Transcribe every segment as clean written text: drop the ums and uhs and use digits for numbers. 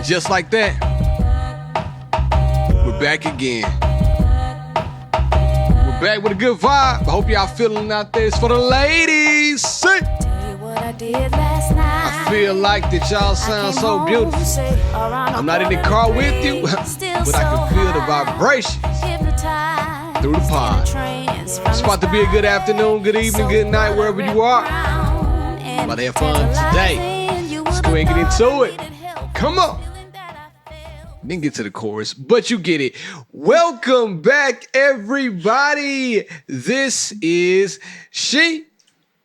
And just like that, we're back again. We're back with a good vibe. I hope y'all feeling out there. It's for the ladies. See? I feel like that y'all sound so beautiful. I'm not in the car with you, but I can feel the vibrations through the pod. It's about to be a good afternoon, good evening, good night, wherever you are. About to have fun today. Let's go ahead and get into it. Come on. Didn't get to the chorus, but you get it. Welcome back, everybody. This is She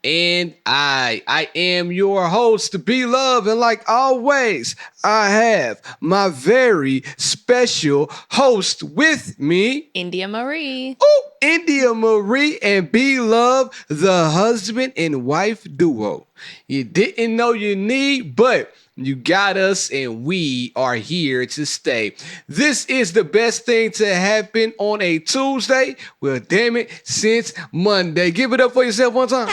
and I am your host, Be Love, and like always, I have my very special host with me, India Marie. Oh, India Marie and Be Love, the husband and wife duo. You didn't know you need, but you got us, and we are here to stay. This is the best thing to happen on a Tuesday. Well, damn it, since Monday. Give it up for yourself one time.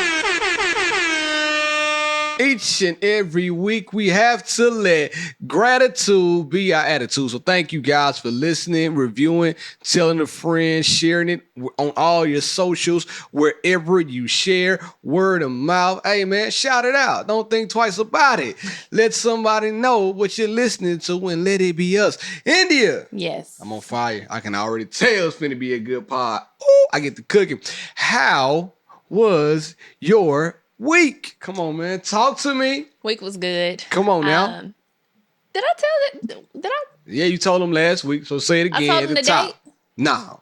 Each and every week, we have to let gratitude be our attitude. So thank you guys for listening, reviewing, telling a friend, sharing it on all your socials, wherever you share, word of mouth. Hey, man, shout it out. Don't think twice about it. Let somebody know what you're listening to and let it be us. India. Yes. I'm on fire. I can already tell it's finna be a good pod. Ooh, I get to cooking. How was your week? Come on, man. Talk to me. Week was good. Come on now. Did I tell it? Did I? Yeah, you told them last week, so say it again. I told them at the the top. date? No.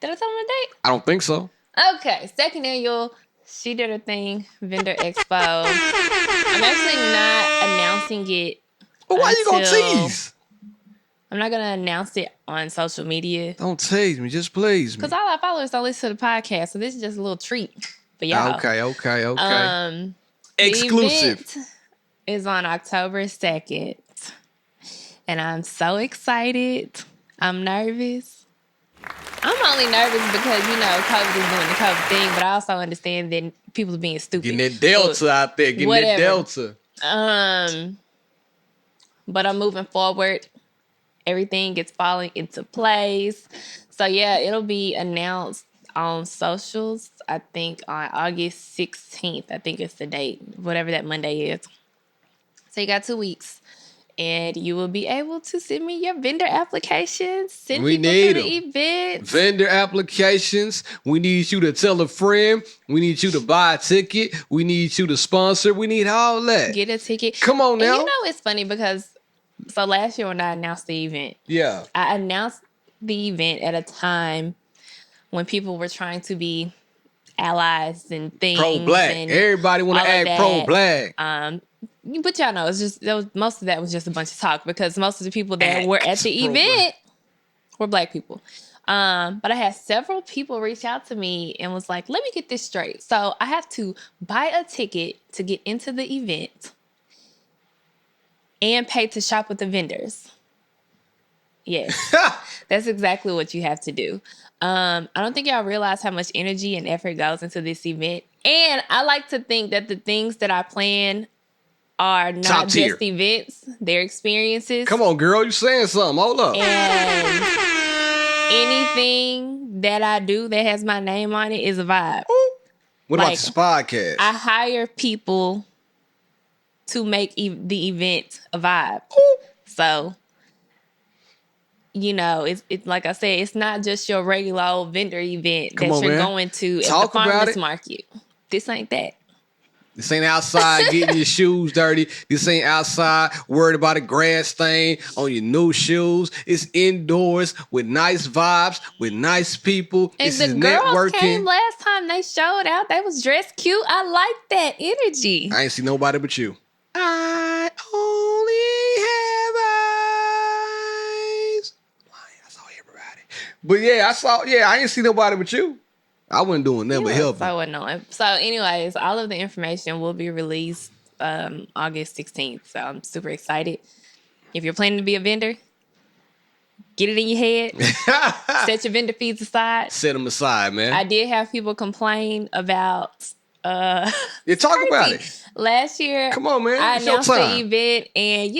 Did I tell them the date? I don't think so. Okay. Second annual She Did Her Thing Vendor Expo. I'm actually not announcing it. But why you gonna tease? I'm not going to announce it on social media. Don't tease me. Just please me. Because all our followers don't listen to the podcast, so this is just a little treat for y'all. Okay. Exclusive. The event is on October 2nd. And I'm so excited. I'm nervous. I'm only nervous because, COVID is doing the COVID thing, but I also understand that people are being stupid. Getting that Delta out there. Getting that Delta. But I'm moving forward. Everything is falling into place. So, yeah, it'll be announced on socials, I think on August 16th. I think it's the date, whatever that Monday is. So you got 2 weeks. And you will be able to send me your vendor applications. Send people to the event. Vendor applications. We need you to tell a friend. We need you to buy a ticket. We need you to sponsor. We need all that. Get a ticket. Come on now. And it's funny because so last year when I announced the event, I announced the event at a time when people were trying to be allies and things. Pro-black. Everybody want to act pro-black. But y'all know, most of that was just a bunch of talk because most of the people that were at the event were black people. But I had several people reach out to me and was like, let me get this straight. So I have to buy a ticket to get into the event and pay to shop with the vendors. Yes, that's exactly what you have to do. I don't think y'all realize how much energy and effort goes into this event. And I like to think that the things that I plan are not just events, they're experiences. Come on, girl, you saying something. Hold up. And anything that I do that has my name on it is a vibe. What about this podcast? I hire people to make the event a vibe. So, it's like I said, it's not just your regular old vendor event that you're going to at the farmer's market. This ain't that. This ain't outside getting your shoes dirty. This ain't outside worried about a grass stain on your new shoes. It's indoors with nice vibes, with nice people. And this the is girls networking. Came last time they showed out. They was dressed cute. I like that energy. I ain't see nobody but you. I only have eyes. I saw everybody. But I ain't see nobody but you. I wasn't doing nothing but helping. So annoying. So anyways, all of the information will be released August 16th. So I'm super excited. If you're planning to be a vendor, get it in your head. Set your vendor fees aside. Set them aside, man. I did have people complain about... talk about it. Last year, come on, man. I announced the event, and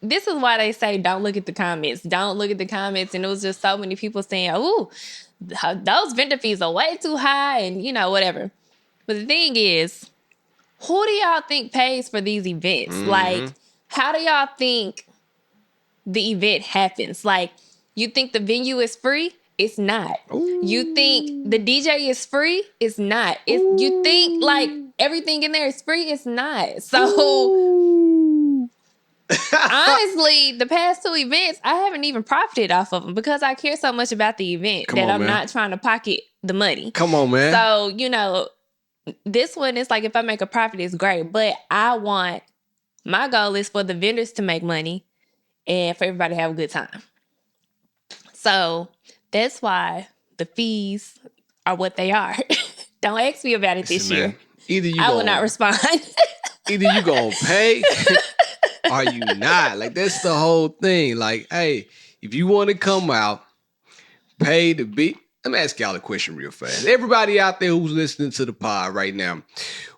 this is why they say don't look at the comments. Don't look at the comments. And it was just so many people saying, "Ooh, those vendor fees are way too high," and whatever. But the thing is, who do y'all think pays for these events? Like, how do y'all think the event happens? Like, you think the venue is free? It's not. Ooh. You think the DJ is free? It's not. You think like everything in there is free? It's not. So honestly, the past 2 events, I haven't even profited off of them because I care so much about the event I'm not trying to pocket the money. Come on, man. So, this one is like if I make a profit, it's great. But my goal is for the vendors to make money and for everybody to have a good time. So that's why the fees are what they are. Don't ask me about it this year. I will not respond. Either you gonna pay or you not. Like, that's the whole thing. Like, hey, if you want to come out, pay to be. Let me ask y'all a question real fast. Everybody out there who's listening to the pod right now,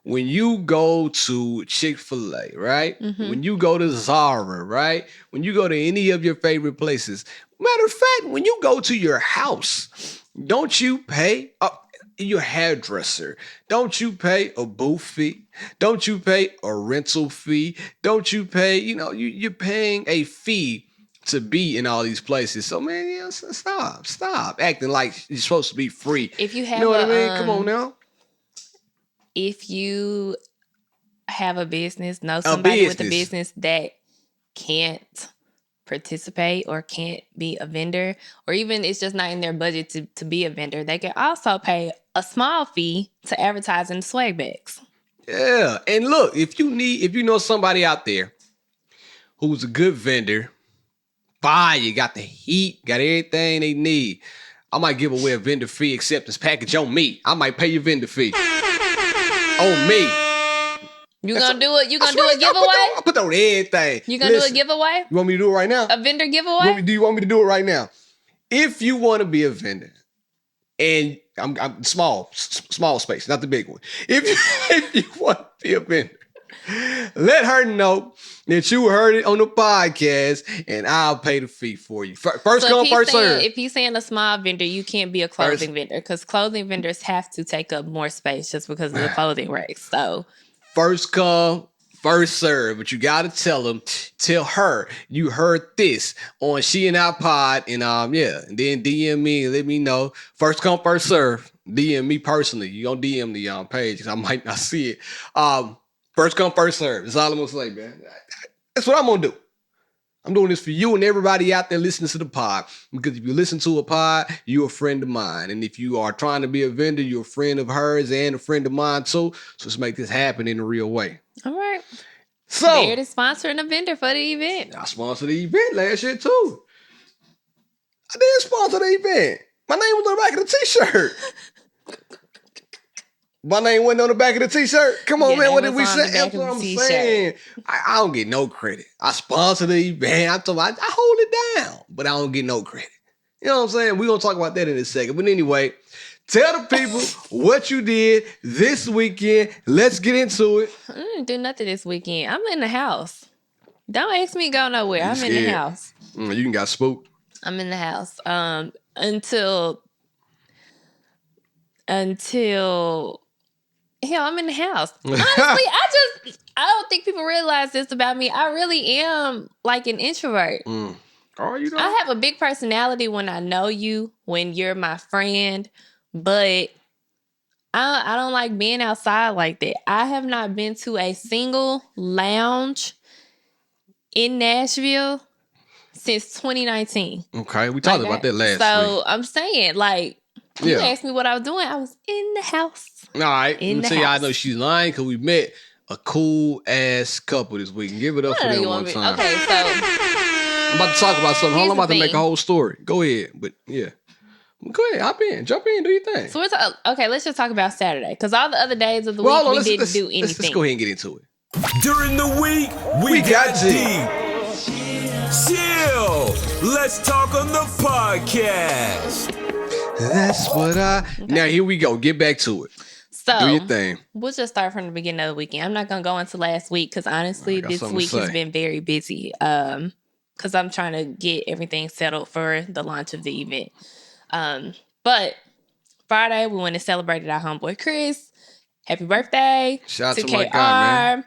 when you go to Chick-fil-A, right? Mm-hmm. When you go to Zara, right? When you go to any of your favorite places, matter of fact, when you go to your house, don't you pay your hairdresser? Don't you pay a booth fee? Don't you pay a rental fee? Don't you pay, you're paying a fee to be in all these places. So, man, stop acting like you're supposed to be free. If you have what I mean? Come on now. If you have a business, know somebody with a business that can't participate or can't be a vendor, or even it's just not in their budget to be a vendor, they can also pay a small fee to advertise in the swag bags. Yeah. And look, if you know somebody out there who's a good vendor, fire, got the heat, got everything they need, I might give away a vendor fee acceptance package on me. I might pay your vendor fee on me. You gonna do it? You gonna do a giveaway? I put that on everything. You gonna do a giveaway? You want me to do it right now? A vendor giveaway? Do you want me to do it right now? If you want to be a vendor, and I'm small space, not the big one. If you want to be a vendor, let her know that you heard it on the podcast, and I'll pay the fee for you. First come, first serve. If he's saying a small vendor, you can't be a clothing vendor because clothing vendors have to take up more space just because of the clothing race. So first come, first serve. But you got to tell her you heard this on She and I Pod, and and then DM me and let me know. First come, first serve. DM me personally. You gonna DM the page because I might not see it. First come, first serve. That's all I'm gonna say, man. That's what I'm gonna do. I'm doing this for you and everybody out there listening to the pod. Because if you listen to a pod, you're a friend of mine. And if you are trying to be a vendor, you're a friend of hers and a friend of mine too. So let's make this happen in a real way. All right. So they're sponsoring a vendor for the event. I sponsored the event last year too. I did sponsor the event. My name was on the back of the t-shirt. My name wasn't on the back of the t-shirt. Come on, man. What did we say? That's what I'm saying. I don't get no credit. I sponsor the event. I hold it down, but I don't get no credit. You know what I'm saying? We're going to talk about that in a second. But anyway, tell the people what you did this weekend. Let's get into it. I didn't do nothing this weekend. I'm in the house. Don't ask me to go nowhere. I'm in the house. You can got spooked. I'm in the house. Until hell, I'm in the house. Honestly, I don't think people realize this about me. I really am like an introvert. Are you? I have a big personality when I know you, when you're my friend, but I don't like being outside like that. I have not been to a single lounge in Nashville since 2019. Okay, we talked about that last week. So I'm saying, like, you asked me what I was doing. I was in the house. All right, let me tell you, I know she's lying because we met a cool ass couple this week. And give it up for them one time. Okay, so I'm about to talk about something. Hold on, I'm about to make a whole story. Go ahead, but yeah. Go ahead, jump in, do your thing. So okay, let's just talk about Saturday. Because all the other days of the week, we didn't do anything. Let's go ahead and get into it. During the week, we got deep. Chill. Let's talk on the podcast. That's what Now, here we go. Get back to it. So, do your thing. We'll just start from the beginning of the weekend. I'm not going to go into last week because honestly, this week has been very busy because I'm trying to get everything settled for the launch of the event. But Friday, we went and celebrated our homeboy Chris. Happy birthday. Shout out to my guy, man.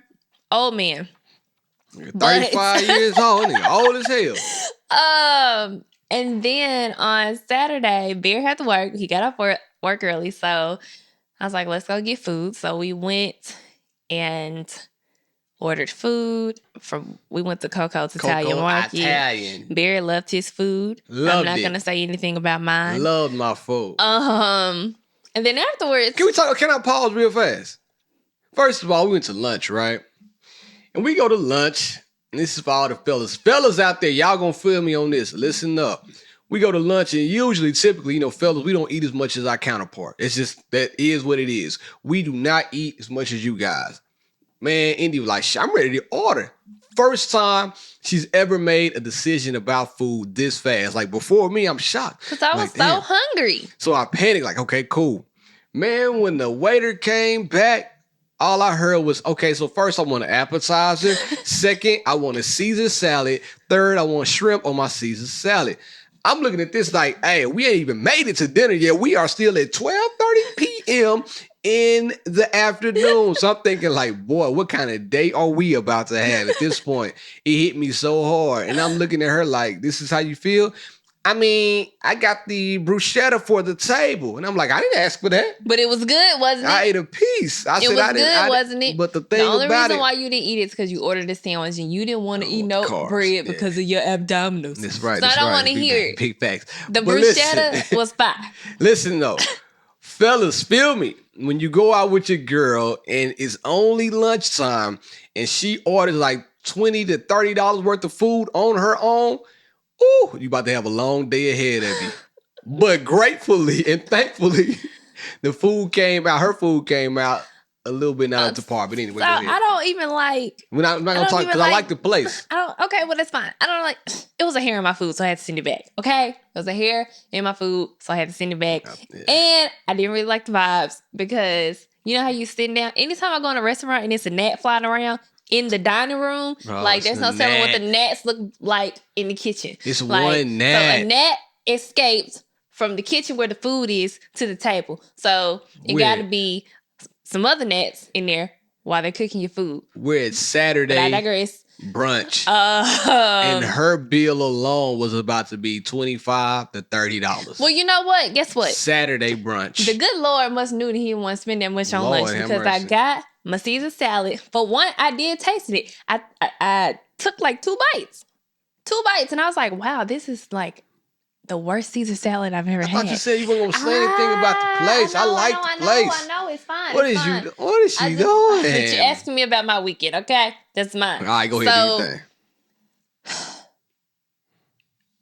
Old man. 35 years old. Nigga, old as hell. And then on Saturday, Bear had to work. He got off work early, so I was like, let's go get food. So we went and ordered food. We went to Coco's Italian Market. Bear loved his food. I'm not going to say anything about mine. Loved my food. And then afterwards... Can I pause real fast? First of all, we went to lunch, right? And we go to lunch, and this is for all the fellas. Fellas out there, y'all gonna feel me on this. Listen up. We go to lunch, and typically, fellas, we don't eat as much as our counterpart. It's just, that is what it is. We do not eat as much as you guys. Man, Indy was like, I'm ready to order. First time she's ever made a decision about food this fast. Like, before me, I'm shocked. Because I was so hungry. So I panicked, like, okay, cool. Man, when the waiter came back, all I heard was, okay, so first I want an appetizer. Second, I want a Caesar salad. Third, I want shrimp on my Caesar salad. I'm looking at this like, hey, we ain't even made it to dinner yet. We are still at 12:30 p.m. in the afternoon. So I'm thinking like, boy, what kind of day are we about to have at this point? It hit me so hard. And I'm looking at her like, this is how you feel? I mean, I got the bruschetta for the table. And I'm like, I didn't ask for that. But it was good, wasn't it? I ate a piece. Wasn't it? But the only reason why you didn't eat it is because you ordered a sandwich and you didn't want to eat bread because of your abdominals. That's right. So I don't want to hear it. Big facts. The bruschetta was fire. Listen, though. Fellas, feel me. When you go out with your girl and it's only lunchtime and she orders like $20 to $30 worth of food on her own, ooh, you about to have a long day ahead of you. But gratefully and thankfully, her food came out a little bit not up to par. But anyway, so I don't even like... I'm not going to talk because I like the place. Okay, well, that's fine. I don't like... It was a hair in my food, so I had to send it back. Okay? It was a hair in my food, so I had to send it back. Yeah. And I didn't really like the vibes because you know how you sitting down? Anytime I go in a restaurant and it's a gnat flying around in the dining room, there's no telling what the gnats look like in the kitchen. It's one gnat. So a gnat escaped from the kitchen where the food is to the table. So it got to be some other gnats in there while they're cooking your food. We're at Saturday but I digress. Brunch. And her bill alone was about to be $25 to $30. Well, you know what? Guess what? Saturday brunch. The good Lord must knew that he didn't want to spend that much on lunch because I got my Caesar salad. For one, I did taste it. I took like 2 bites. 2 bites. And I was like, wow, this is like the worst Caesar salad I've ever had. I thought you said you weren't going to say anything about the place. I like the place. I know. It's fine. What is she doing? But you're asking me about my weekend, okay? That's mine. All right, go ahead and do your thing.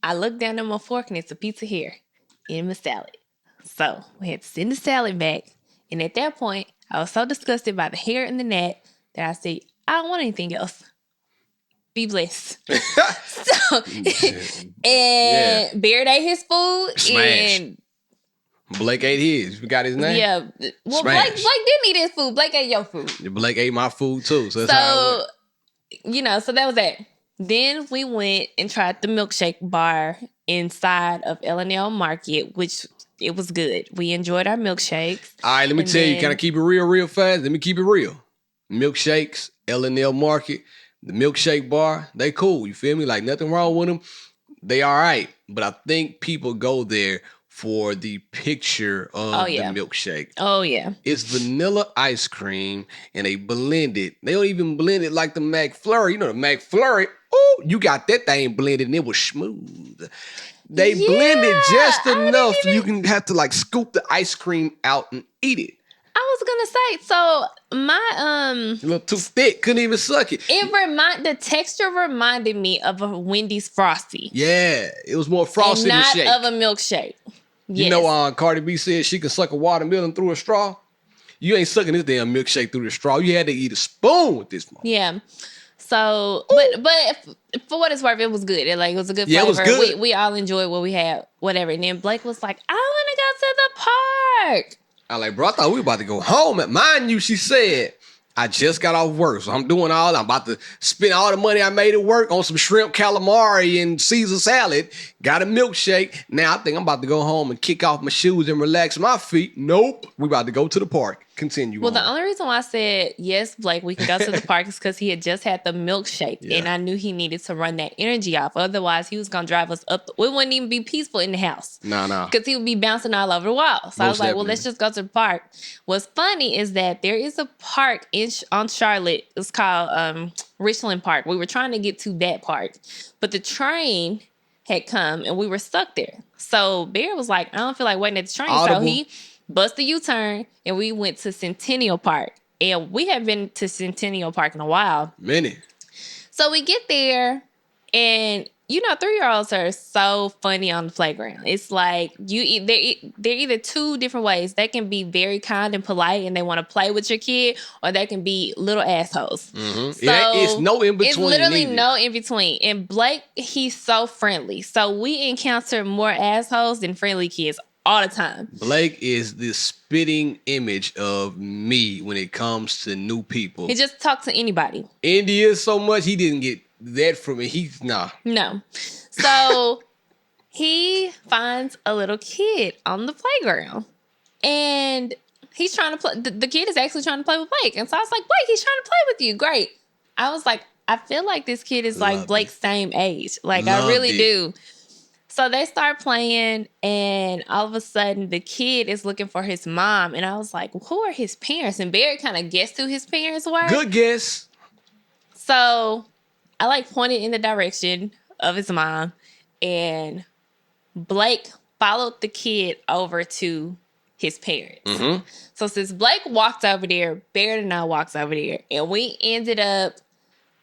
I looked down at my fork and it's a piece of hair in my salad. So we had to send the salad back. And at that point, I was so disgusted by the hair and the gnat that I said, I don't want anything else. Be blessed. Beard ate his food. Smash. And Blake ate his. You got his name? Yeah. Well, Blake didn't eat his food. Blake ate your food. Blake ate my food too. So that's how it went. So that was that. Then we went and tried the Milkshake bar inside of L&L Market, which it was good. We enjoyed our milkshakes. All right, let me tell you. Can I keep it real fast? Let me keep it real. Milkshakes, L&L Market, the Milkshake bar, they cool. You feel me? Like nothing wrong with them. They all right. But I think people go there for the picture of the milkshake. Oh, yeah. It's vanilla ice cream, and they blend it. They don't even blend it like the McFlurry. You know, the McFlurry, oh, you got that thing blended, and it was smooth. They blend it just enough so you can have to, like, scoop the ice cream out and eat it. I was gonna say, so my a little too thick, couldn't even suck it. The texture reminded me of a Wendy's Frosty. Yeah, it was more frosty than shake. Not of a milkshake. Yes. You know, Cardi B said she can suck a watermelon through a straw. You ain't sucking this damn milkshake through the straw. You had to eat a spoon with this one. Yeah. So, but for what it's worth, it was good. It was a good flavor. Yeah, it was good. We all enjoyed what we had, whatever. And then Blake was like, I want to go to the park. I like, bro, I thought we were about to go home. Mind you, she said, I just got off work, so I'm about to spend all the money I made at work on some shrimp calamari and Caesar salad. Got a milkshake. Now I think I'm about to go home and kick off my shoes and relax my feet. Nope. We about to go to the park. Continue Well, on. the only reason why I said, yes, Blake, we can go to the park is because he had just had the milkshake. Yeah. And I knew he needed to run that energy off. Otherwise, he was going to drive us up. We wouldn't even be peaceful in the house. No. Because he would be bouncing all over the wall. So I was like, well, definitely. let's just go to the park. What's funny is that there is a park on Charlotte. It's called Richland Park. We were trying to get to that park. But the train had come and we were stuck there. So Bear was like, I don't feel like waiting at the train. Audible. So he busted a U-turn and we went to Centennial Park. And we haven't been to Centennial Park in a while. Many. So we get there and, 3-year-olds are so funny on the playground. It's like they're either two different ways. They can be very kind and polite and they want to play with your kid, or they can be little assholes. Mm-hmm. So it's no in between. It's literally neither. no in between. And Blake, he's so friendly. So we encounter more assholes than friendly kids all the time. Blake is the spitting image of me when it comes to new people. He just talks to anybody. India so much, he didn't get that from me. No. So he finds a little kid on the playground. And he's trying to play. The kid is actually trying to play with Blake. And so I was like, Blake, he's trying to play with you. Great. I was like, I feel like this kid is like Blake's same age. Like, I really do. So they start playing, and all of a sudden, the kid is looking for his mom. And I was like, who are his parents? And Barry kind of guessed who his parents were. Good guess. So I pointed in the direction of his mom, and Blake followed the kid over to his parents. Mm-hmm. So since Blake walked over there, Barrett and I walked over there, and we ended up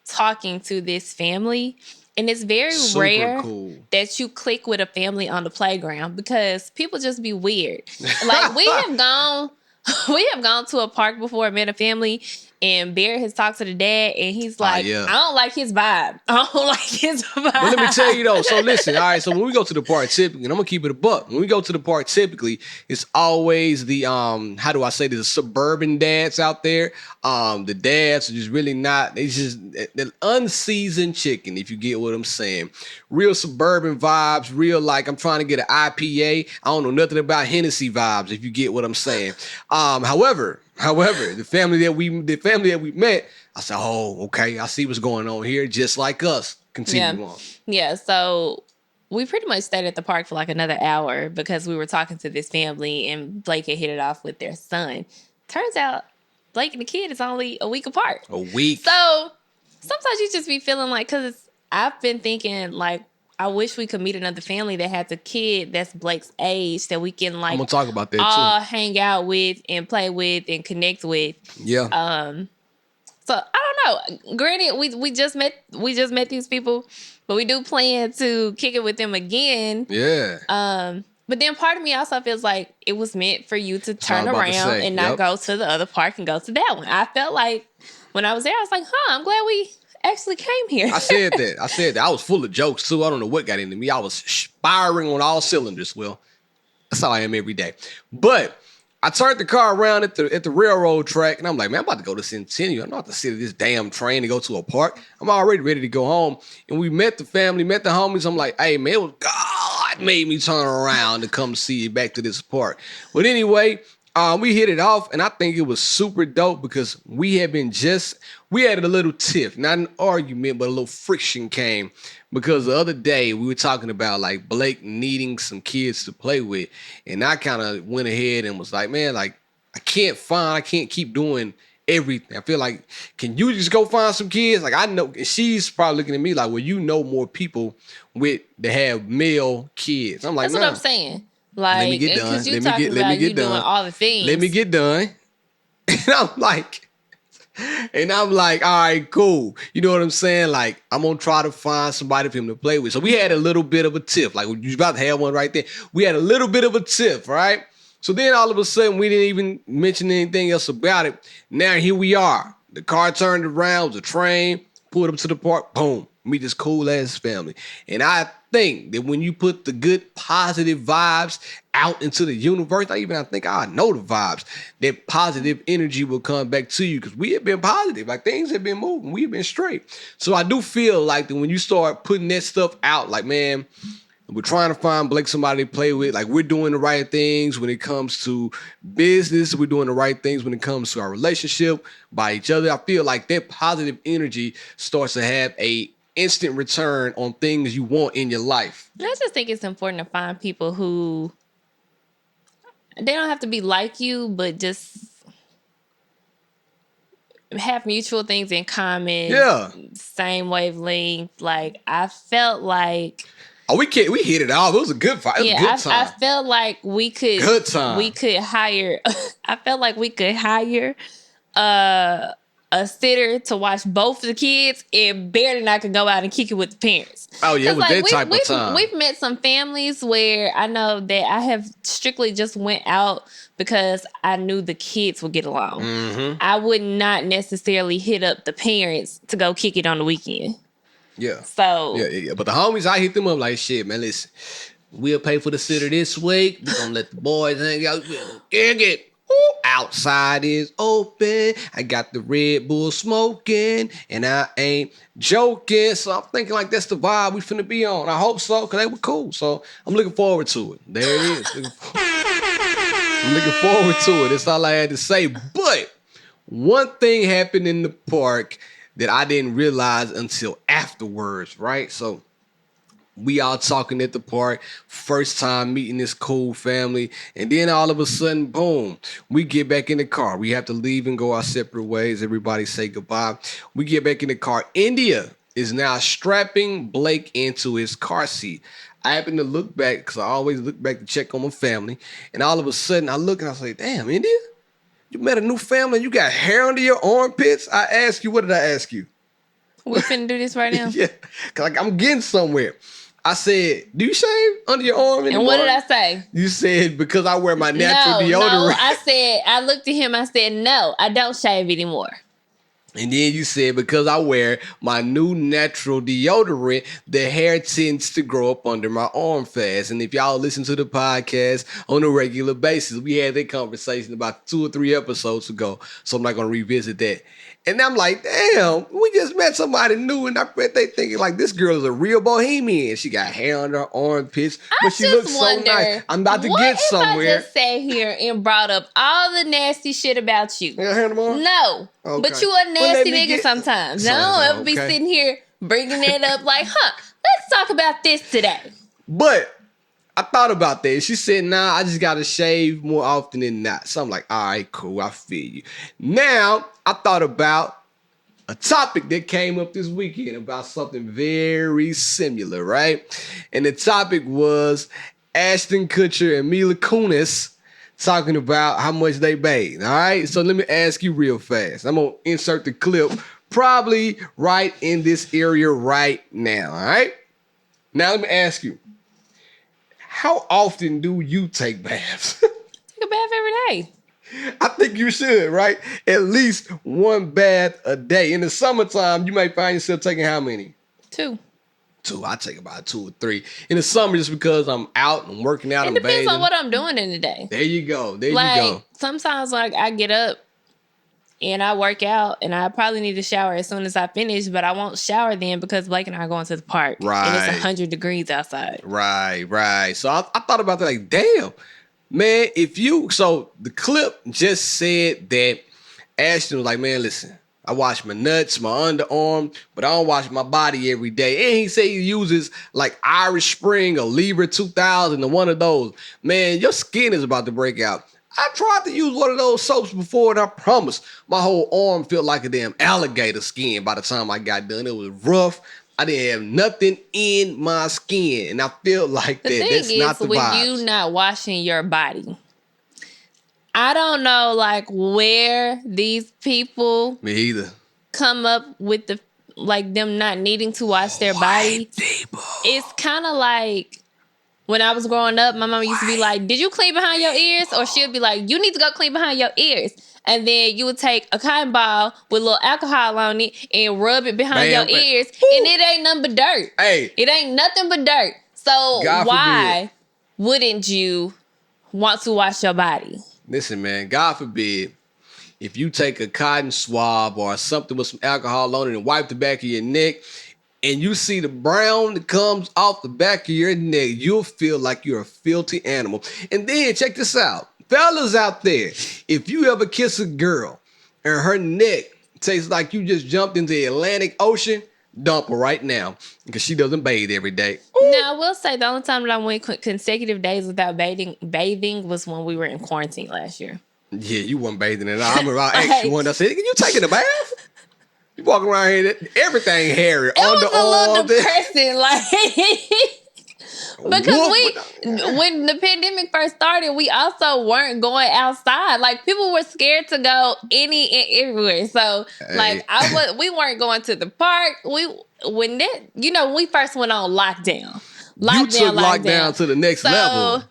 talking to this family. And it's very rare that you click with a family on the playground because people just be weird. Like we have gone to a park before and met a family, and Barrett has talked to the dad, and he's like, I don't like his vibe. I don't like his vibe. But let me tell you though. So listen, all right. So when we go to the park, typically, and I'm gonna keep it a buck. When we go to the park, typically, it's always the how do I say this? The suburban dads out there. The dads are just really not. They just the unseasoned chicken, if you get what I'm saying. Real suburban vibes. Real like I'm trying to get an IPA. I don't know nothing about Hennessy vibes, if you get what I'm saying. However, the family that we met, I said, oh, okay, I see what's going on here, just like us. Continue on. Yeah, so we pretty much stayed at the park for like another hour because we were talking to this family, and Blake had hit it off with their son. Turns out Blake and the kid is only a week apart. A week. So sometimes you just be feeling like, because I've been thinking like, I wish we could meet another family that has a kid that's Blake's age that we can like. I'm gonna talk about that all too. Hang out with and play with and connect with. Yeah. So I don't know. Granted, we just met these people, but we do plan to kick it with them again. Yeah. But then part of me also feels like it was meant for you to turn around and not go to the other park and go to that one. I felt like when I was there, I was like, I'm glad we actually came here. I said that. I was full of jokes too. I don't know what got into me. I was firing on all cylinders. Well, that's how I am every day. But I turned the car around at the railroad track, and I'm like, man, I'm about to go to Centennial. I'm not about to sit at this damn train to go to a park. I'm already ready to go home. And we met the family, met the homies. I'm like, hey, man, it was God made me turn around to come see you back to this park. But anyway, we hit it off, and I think it was super dope because we had a little tiff, not an argument, but a little friction came because the other day we were talking about like Blake needing some kids to play with, and I kind of went ahead and was like, man, like I can't keep doing everything. I feel like, can you just go find some kids? Like I know she's probably looking at me like, well, you know more people that have male kids. I'm like, that's what I'm saying. Like, let me get done. Because you talking about you doing all the things. Let me get done. And I'm like, all right, cool. You know what I'm saying? Like, I'm going to try to find somebody for him to play with. So we had a little bit of a tiff. Like, you was about to have one right there. We had a little bit of a tiff, right? So then all of a sudden, we didn't even mention anything else about it. Now here we are. The car turned around, it was a train. pulled up to the park, boom, meet this cool ass family. And I think that when you put the good positive vibes out into the universe, I think I know the vibes, that positive energy will come back to you, because we have been positive. Like, things have been moving. We've been straight. So I do feel like that when you start putting that stuff out, like, man, we're trying to find Blake somebody to play with. Like, we're doing the right things when it comes to business. We're doing the right things when it comes to our relationship by each other. I feel like that positive energy starts to have a instant return on things you want in your life. I just think it's important to find people who, they don't have to be like you, but just have mutual things in common. Yeah. Same wavelength. Like, I felt like... Oh, we hit it off. It was a good fight. It was a good time. I felt like we could... Good time. We could hire... I felt like we could hire a sitter to watch both the kids, and Bear and I could go out and kick it with the parents. Oh, yeah, it was that type of time. We've met some families where I know that I have strictly just went out because I knew the kids would get along. Mm-hmm. I would not necessarily hit up the parents to go kick it on the weekend. Yeah. So... Yeah. But the homies, I hit them up like, shit, man, listen, we'll pay for the sitter this week. We're going to let the boys hang out. Get outside is open. I got the Red Bull smoking, and I ain't joking. So I'm thinking like that's the vibe we finna be on. I hope so, because they were cool. So I'm looking forward to it. There it is. I'm looking forward to it. That's all I had to say. But one thing happened in the park that I didn't realize until afterwards, right? So we all talking at the park, first time meeting this cool family, and then all of a sudden, boom, we get back in the car. We have to leave and go our separate ways. Everybody say goodbye. We get back in the car. India is now strapping Blake into his car seat. I happen to look back, because I always look back to check on my family, and all of a sudden I look and I say, damn, India, you met a new family and you got hair under your armpits? I ask you, what did I ask you? We finna do this right now? Yeah, because like, I'm getting somewhere. I said, do you shave under your arm anymore? And what did I say? You said, because I wear my natural deodorant. No, I looked at him, I said, no, I don't shave anymore. And then you said, because I wear my new natural deodorant, the hair tends to grow up under my arm fast. And if y'all listen to the podcast on a regular basis, we had that conversation about 2 or 3 episodes ago. So I'm not going to revisit that. And I'm like, damn, we just met somebody new, and I bet they thinking like, this girl is a real bohemian. She got hair under her armpits, but she looks so nice. I'm about to get somewhere. What if I just sat here and brought up all the nasty shit about you? You got hair tomorrow? No, okay. But you a nasty nigga sometimes. I don't ever be sitting here bringing it up like, let's talk about this today. But I thought about that. She said, nah, I just got to shave more often than not. So I'm like, all right, cool. I feel you. Now, I thought about a topic that came up this weekend about something very similar, right? And the topic was Ashton Kutcher and Mila Kunis talking about how much they made, all right? So let me ask you real fast. I'm going to insert the clip probably right in this area right now, all right? Now let me ask you. How often do you take baths? Take a bath every day. I think you should, right? At least one bath a day. In the summertime, you might find yourself taking how many? 2. 2. I take about 2 or 3. In the summer, just because I'm out and working out. It depends on what I'm doing in the day. There you go. Sometimes like I get up and I work out, and I probably need to shower as soon as I finish, but I won't shower then because Blake and I are going to the park. Right. And it's 100 degrees outside. Right. So I thought about that, like, damn, man, so the clip just said that Ashton was like, man, listen, I wash my nuts, my underarm, but I don't wash my body every day. And he said he uses like Irish Spring or Libra 2000 or one of those. Man, your skin is about to break out. I tried to use one of those soaps before, and I promise my whole arm felt like a damn alligator skin by the time I got done. It was rough. I didn't have nothing in my skin, and I feel like that's not the vibes. The thing is, when you not washing your body, I don't know, like, where these people Me either. come up with them not needing to wash their body. People. It's kind of like when I was growing up, my mama used to be like, did you clean behind your ears? Or she'll be like, you need to go clean behind your ears. and then you would take a cotton ball with a little alcohol on it and rub it behind your ears, and it ain't nothing but dirt. Hey. It ain't nothing but dirt. So God why wouldn't you want to wash your body? Listen, man, God forbid, if you take a cotton swab or something with some alcohol on it and wipe the back of your neck, and you see the brown that comes off the back of your neck, you'll feel like you're a filthy animal. And then check this out. Fellas out there, if you ever kiss a girl and her neck tastes like you just jumped into the Atlantic Ocean, dump her right now because she doesn't bathe every day. Ooh. Now, I will say the only time that I went consecutive days without bathing was when we were in quarantine last year. Yeah, you weren't bathing at all. I remember I asked you one. I said, "You taking a bath? You walking around here, everything hairy, it was a little depressing, because when the pandemic first started, we also weren't going outside. Like, people were scared to go any and everywhere. So, we weren't going to the park. When we first went on lockdown. You took lockdown to the next level.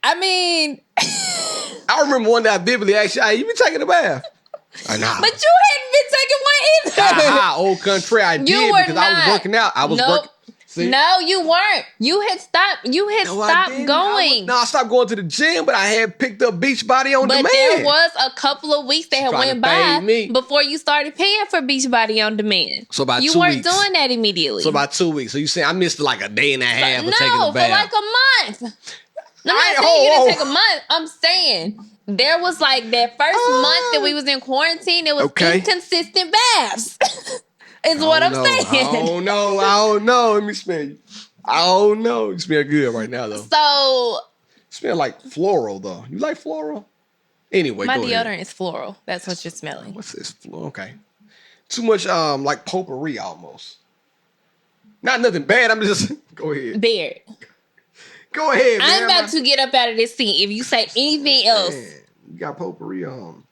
I mean, I remember one day I vividly asked you, "Hey, you been taking a bath?" Nah. But you hadn't been taking one either. Old country, I did because I was working out. I was working. See? No, you weren't. You had stopped. Stopped going. I stopped going to the gym, but I had picked up Beachbody on demand. But there was a couple of weeks that had went by before you started paying for Beachbody on demand. So about 2 weeks. You weren't doing that immediately. So about 2 weeks. So you saying I missed like a day and a half of taking a bath? No, for like a month. I'm not saying you didn't take a month. I'm saying there was like that first month that we was in quarantine. It was inconsistent baths. Is what I'm saying. I don't know. Let me smell you. I don't know. You smell good right now, though. So. Smell like floral, though. You like floral? Anyway, my deodorant is floral. That's what you're smelling. What's this? Okay. Too much like potpourri almost. Not nothing bad. I'm just... Go ahead. Beard. Go ahead, man. I'm about to get up out of this seat if you say anything else. You got potpourri on.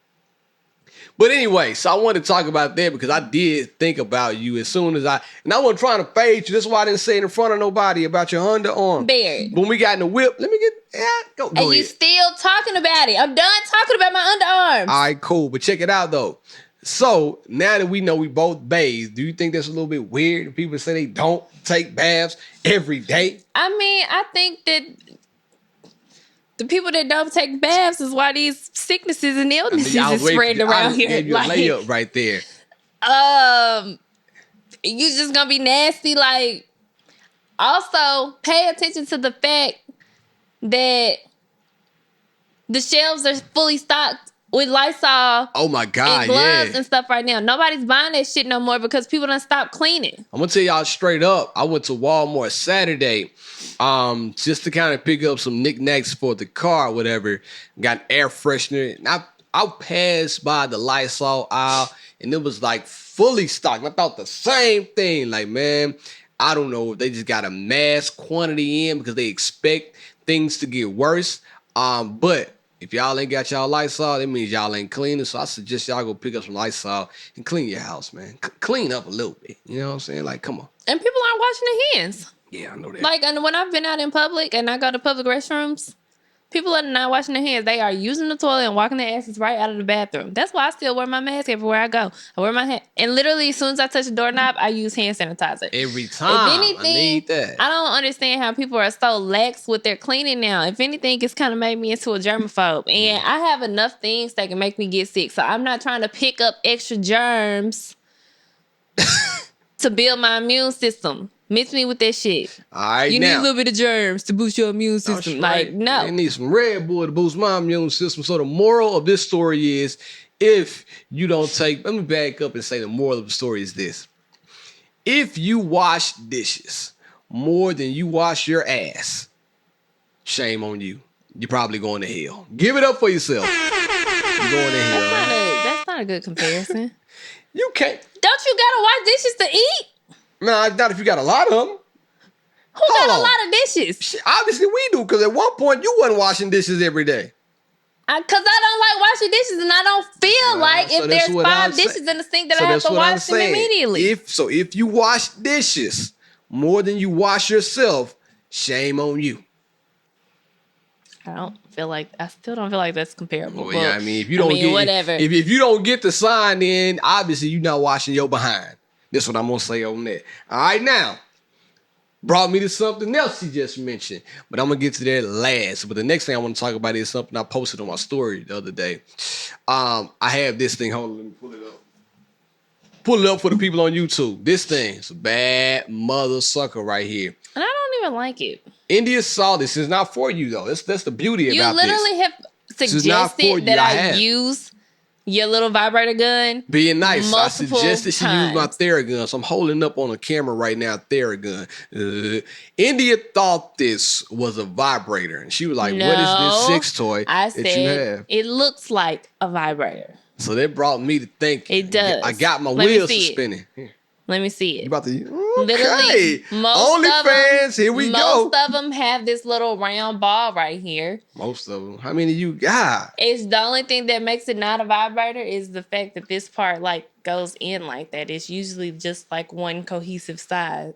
But anyway, so I wanted to talk about that because I did think about you as soon as I wasn't trying to fade you. That's why I didn't say it in front of nobody about your underarm. Beard. When we got in the whip, let me go and you still talking about it. I'm done talking about my underarms. All right, cool. But check it out, though. So now that we know we both bathe, do you think that's a little bit weird when people say they don't take baths every day? I mean, I think that the people that don't take baths is why these sicknesses and illnesses is spreading around here. I gave you a layup right there. You just gonna be nasty. Like, also pay attention to the fact that the shelves are fully stocked with Lysol. Oh my God, and gloves and stuff right now. Nobody's buying that shit no more because people done stopped cleaning. I'm gonna tell y'all straight up. I went to Walmart Saturday, just to kind of pick up some knickknacks for the car, or whatever. Got an air freshener. And I passed by the Lysol aisle, and it was like fully stocked. And I thought the same thing. Like, man, I don't know if they just got a mass quantity in because they expect things to get worse. But if y'all ain't got y'all Lysol, that means y'all ain't cleaning. So I suggest y'all go pick up some Lysol and clean your house, man. Clean up a little bit. You know what I'm saying? Like, come on. And people aren't washing their hands. Yeah, I know that. Like, and when I've been out in public and I go to public restrooms, people are not washing their hands. They are using the toilet and walking their asses right out of the bathroom. That's why I still wear my mask everywhere I go. I wear my hand. And literally, as soon as I touch the doorknob, I use hand sanitizer. Every time. If anything, I need that. I don't understand how people are so lax with their cleaning now. If anything, it's kind of made me into a germaphobe. And I have enough things that can make me get sick. So I'm not trying to pick up extra germs to build my immune system. Mix me with that shit. All right, you need a little bit of germs to boost your immune system. Like, no. I need some Red Bull to boost my immune system. So the moral of this story is, if you don't take... Let me back up and say the moral of the story is this. If you wash dishes more than you wash your ass, shame on you. You're probably going to hell. Give it up for yourself. You're going to hell. That's not a good comparison. You can't... Don't you gotta wash dishes to eat? No, not if you got a lot of them. Who got a lot of dishes? Obviously we do, because at one point you wasn't washing dishes every day. Because I don't like washing dishes, and I don't feel like if there's 5 dishes in the sink that I have to wash them immediately. If you wash dishes more than you wash yourself, shame on you. I still don't feel like that's comparable. Well, yeah, I mean, if you don't get whatever. If you don't get the sign, then obviously you're not washing your behind. That's what I'm gonna say on that. All right, now brought me to something else he just mentioned, but I'm gonna get to that last. But the next thing I want to talk about is something I posted on my story the other day. I have this thing. Hold on, let me pull it up. Pull it up for the people on YouTube. This thing is a bad mother sucker right here. And I don't even like it. India saw this. It's not for you though. That's the beauty about this. You literally have suggested that I use your little vibrator gun. Being nice. I suggested she use my times. Thera Gun. So I'm holding up on the camera right now, Thera Gun. India thought this was a vibrator. And she was like, what is this sex toy that you have? It looks like a vibrator. So that brought me to think. It does. I got my wheels spinning. Here. Let me see it. You about to Literally, OnlyFans, here we go. Most of them have this little round ball right here. Most of them. How many you got? It's the only thing that makes it not a vibrator is the fact that this part like goes in like that. It's usually just like one cohesive side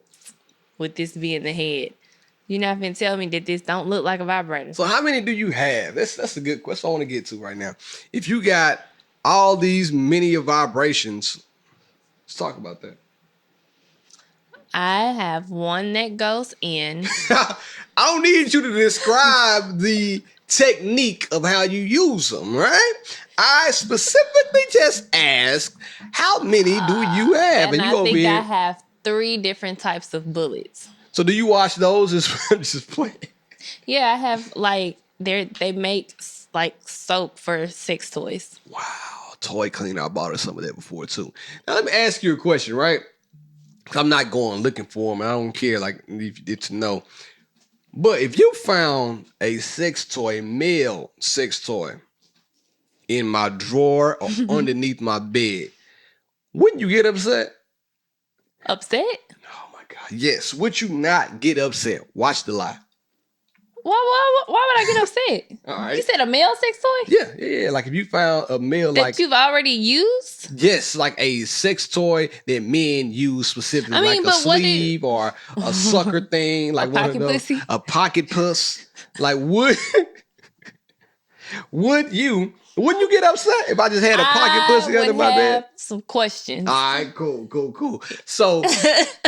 with this being the head. You're not gonna tell me that this don't look like a vibrator. So how many do you have? That's a good question I want to get to right now. If you got all these many vibrations, let's talk about that. I have one that goes in. I don't need you to describe the technique of how you use them, right? I specifically just asked, how many do you have? And I think I have 3 different types of bullets. So do you wash those? Just play. Yeah, I have like they make like soap for sex toys. Wow, toy cleaner. I bought her some of that before too. Now let me ask you a question, right? I'm not going looking for them. I don't care, like, if you get to know. But if you found a sex toy, male sex toy, in my drawer or underneath my bed, wouldn't you get upset? Upset? Oh my God. Yes. Would you not get upset? Watch the lie. Why would I get upset? All right. You said a male sex toy? Yeah. Like if you found a male that you've already used? Yes, like a sex toy that men use specifically, I mean, like a sleeve or a sucker thing, like one of those, pussy? a pocket puss. Like wouldn't you get upset if I just had a pocket pussy under my bed? Some questions. All right, cool. So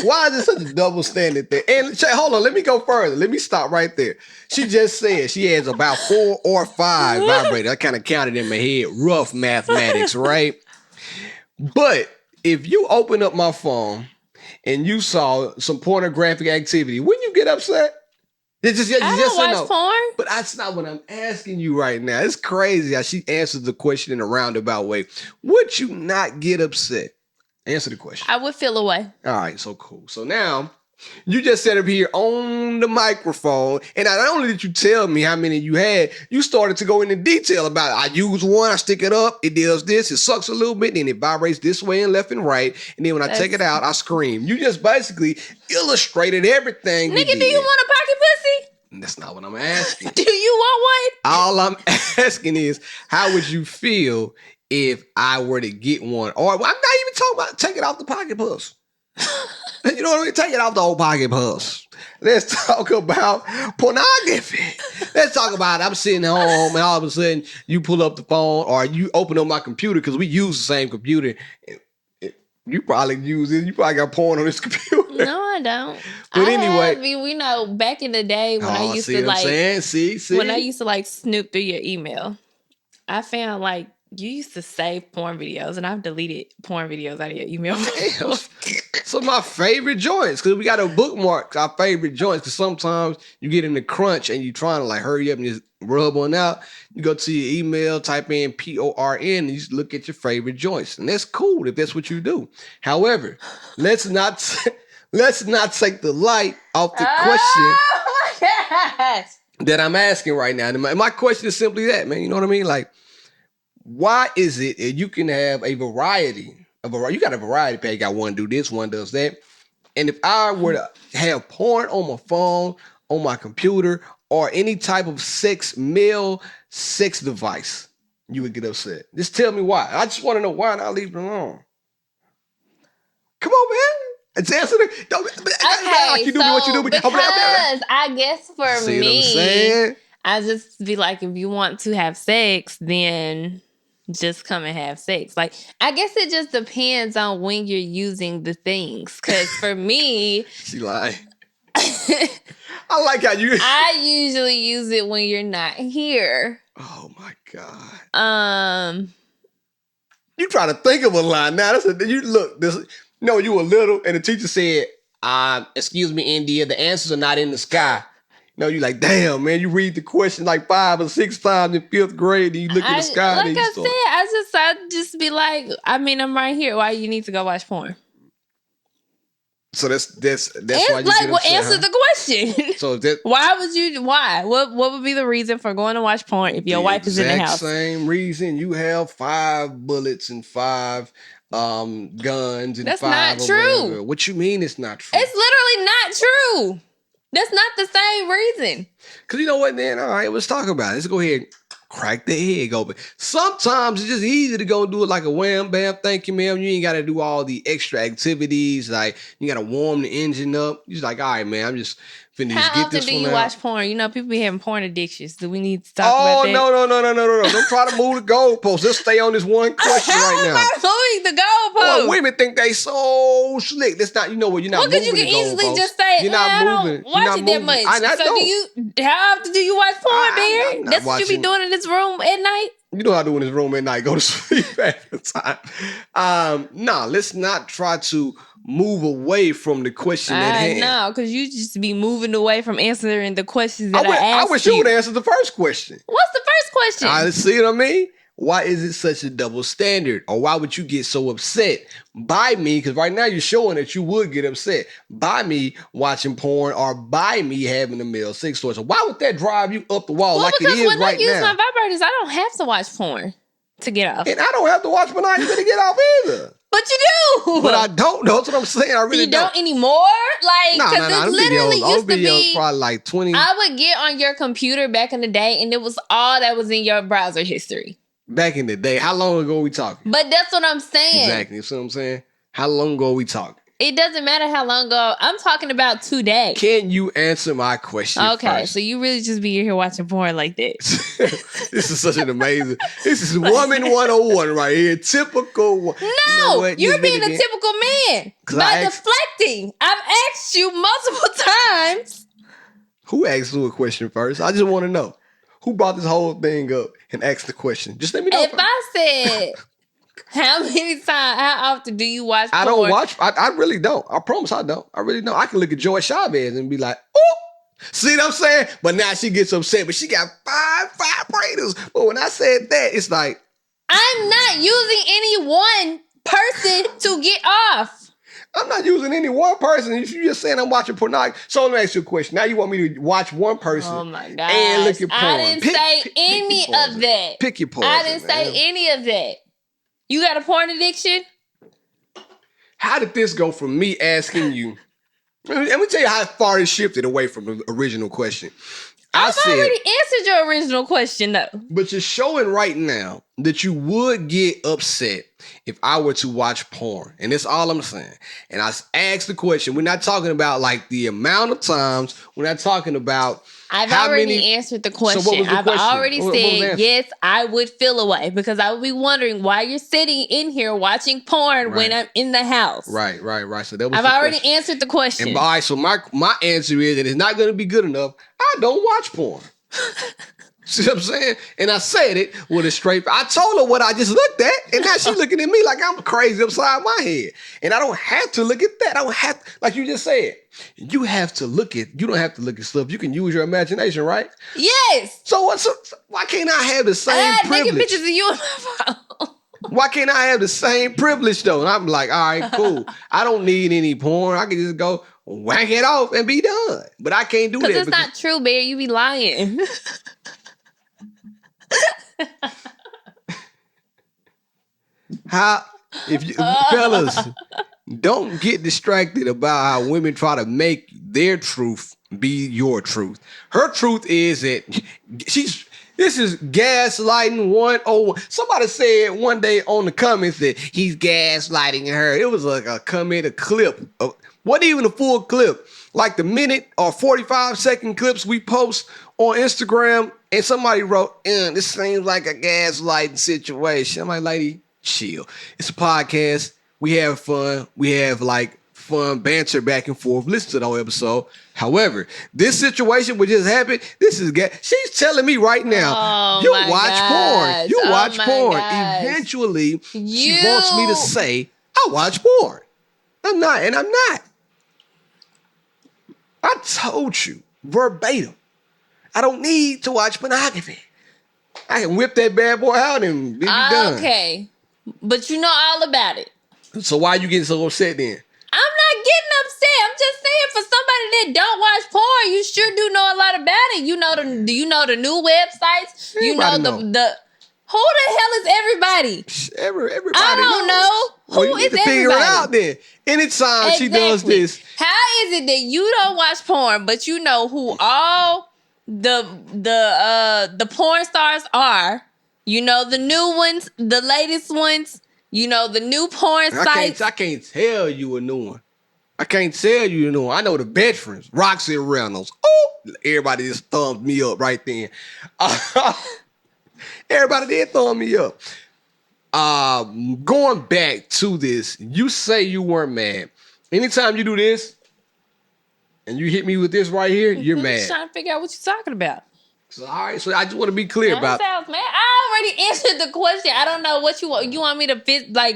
why is it such a double standard there? And hold on, let me go further. Let me stop right there. She just said she has about 4 or 5 vibrators. I kind of counted in my head, rough mathematics, right? But if you open up my phone and you saw some pornographic activity, wouldn't you get upset? I don't watch porn. But that's not what I'm asking you right now. It's crazy how she answers the question in a roundabout way. Would you not get upset? Answer the question. I would feel away. All right, so cool. So now, you just sat up here on the microphone, and not only did you tell me how many you had, you started to go into detail about it. I use one, I stick it up, it does this, it sucks a little bit, then it vibrates this way and left and right, and then when I take it out, I scream. You just basically illustrated everything. Nigga, do you want a pocket pussy? That's not what I'm asking. Do you want one? All I'm asking is, how would you feel if I were to get one? Or I'm not even talking about taking off the pocket puss. You know what I mean? Take it off the old pocket puss. Let's talk about pornography. Let's talk about I'm sitting home and all of a sudden you pull up the phone or you open up my computer because we use the same computer. You probably use it. You probably got porn on this computer. No, I don't. But anyway, we know back in the day when I used to like when I used to like snoop through your email, I found like you used to save porn videos, and I've deleted porn videos out of your email. So my favorite joints, because we got to bookmark our favorite joints, because sometimes you get in the crunch and you trying to like hurry up and just rub one out. You go to your email, type in PORN, and you just look at your favorite joints, and that's cool if that's what you do. However, let's not take the light off the question that I'm asking right now. And my question is simply that, man. You know what I mean? Like, why is it you can have a variety? You got a variety pack. You got one do this, one does that. And if I were to have porn on my phone, on my computer, or any type of male sex device, you would get upset. Just tell me why. I just want to know why, and I'll leave it alone. Come on, man. It's answer Okay, like you do what you do. Because I guess for See me, what I'm saying? I just be like, if you want to have sex, then just come and have sex. Like, I guess it just depends on when you're using the things. Because for me, She lying. I like how you. I usually use it when you're not here. Oh my God. You trying to think of a line now? You look. This. No, you were little, and the teacher said, "Excuse me, India. The answers are not in the sky." No, you like, damn, man. You read the question like 5 or 6 times in 5th grade, and you look in the sky. Like I just be like, I mean, I'm right here. Why you need to go watch porn? So that's why you like, get upset, answer the question. So that why would you? Why? What would be the reason for going to watch porn if your wife is in the house? Same reason. You have 5 bullets and 5 guns and that's 5. That's not true. Whatever. What you mean it's not true? It's literally not true. That's not the same reason. Because you know what, then? All right, let's talk about it. Let's go ahead and crack the egg open. Sometimes it's just easy to go do it like a wham, bam, thank you, ma'am. You ain't got to do all the extra activities. Like, you got to warm the engine up. You're just like, all right, man, I'm just finna just get this one out. How often do you watch porn? You know, people be having porn addictions. Do we need to talk about that? No. Don't try to move the goalpost. Let's stay on this one question right now. How am I moving the goalpost? Well, women think they so slick. That's not, you know what, you're not moving the goalpost. Well, because you can easily just say, you're not moving. Watch it that much. How often do you watch porn, Bear? That's what you be doing in this room at night? You know how I do in this room at night. Go to sleep at the time. No, let's not try to move away from the question at hand. No, because you just be moving away from answering the questions that I asked I wish you would answer the first question. What's the first question? All right, see what I mean? Why is it such a double standard? Or why would you get so upset by me? Because right now you're showing that you would get upset by me watching porn or by me having a male sex toy. So why would that drive you up the wall like it is right now? Because when I use my vibrators, I don't have to watch porn to get off. And I don't have to watch pornography to get off either. But you do. But I don't know. That's what I'm saying. I really don't. You don't anymore? Like, because it literally used to be probably like 20. I would get on your computer back in the day, and it was all that was in your browser history. Back in the day. How long ago are we talking? But that's what I'm saying. Exactly. You see what I'm saying? How long ago are we talking? It doesn't matter how long ago. I'm talking about today. Can you answer my question first? So you really just be here watching porn like that. This is such an amazing... This is woman 101 right here. Typical... No, you're being a typical man. By deflecting. I've asked you multiple times. Who asked you a question first? I just want to know. Who brought this whole thing up and asked the question? Just let me know. If I said... How often do you watch porn? I don't watch. I really don't. I promise I don't. I really don't. I can look at Joy Chavez and be like, oh, see what I'm saying? But now she gets upset, but she got 5 vibrators. But when I said that, it's like. I'm not using any one person to get off. I'm not using any one person. You're just saying I'm watching pornography. So let me ask you a question. Now you want me to watch one person and look at porn. I didn't say any of that. Pick your poison. I didn't say any of that. You got a porn addiction? How did this go from me asking you? Let me tell you how far it shifted away from the original question. I've already answered your original question, though. But you're showing right now that you would get upset if I were to watch porn. And that's all I'm saying. And I asked the question. We're not talking about like the amount of times. We're not talking about I've already answered the question. So I've already said, yes, I would feel away because I would be wondering why you're sitting in here watching porn when I'm in the house. Right. So that was I've already answered the question. And all right, so my answer is that it's not going to be good enough. I don't watch porn. See what I'm saying? And I said it with a straight... I told her what I just looked at, and now she's looking at me like I'm crazy upside my head. And I don't have to look at that. I don't have to... Like you just said, you have to look at... You don't have to look at stuff. You can use your imagination, right? Yes! So why can't I have the same privilege? I had naked pictures of you on my phone. Why can't I have the same privilege, though? And I'm like, all right, cool. I don't need any porn. I can just go whack it off and be done. But I can't do that. Because it's not true, Bear. You be lying. Fellas, don't get distracted about how women try to make their truth be your truth. Her truth is that this is gaslighting 101. Somebody said one day on the comments that he's gaslighting her. It was like a comment, a clip. Wasn't even a full clip. like the minute or 45-second clips we post on Instagram, and somebody wrote, this seems like a gaslighting situation. I'm like, lady, chill. It's a podcast. We have fun. We have like fun banter back and forth. Listen to the whole episode. However, this situation which just happened, this is she's telling me right now, you watch porn. You watch porn. Gosh. Eventually, she wants me to say, I watch porn. I'm not. I told you verbatim. I don't need to watch pornography. I can whip that bad boy out and be done. Okay. But you know all about it. So why you getting so upset then? I'm not getting upset. I'm just saying, for somebody that don't watch porn, you sure do know a lot about it. Do you know the new websites? Everybody you know the who the hell is everybody? Everybody I don't know. Who is everybody? Figure it out then. Anytime she does this. How is it that you don't watch porn, but you know who all the porn stars are? You know the new ones, the latest ones. You know the new porn sites. I can't tell you a new one. I can't tell you a new one. I know the veterans. Roxy Reynolds. Oh, everybody just thumbs me up right then. Everybody did thumb me up. Going back to this, you say you weren't mad. Anytime you do this, and you hit me with this right here, you're mad. I'm just trying to figure out what you're talking about. So, all right, so I just want to be clear about sounds, man. I already answered the question. I don't know what you want. You want me to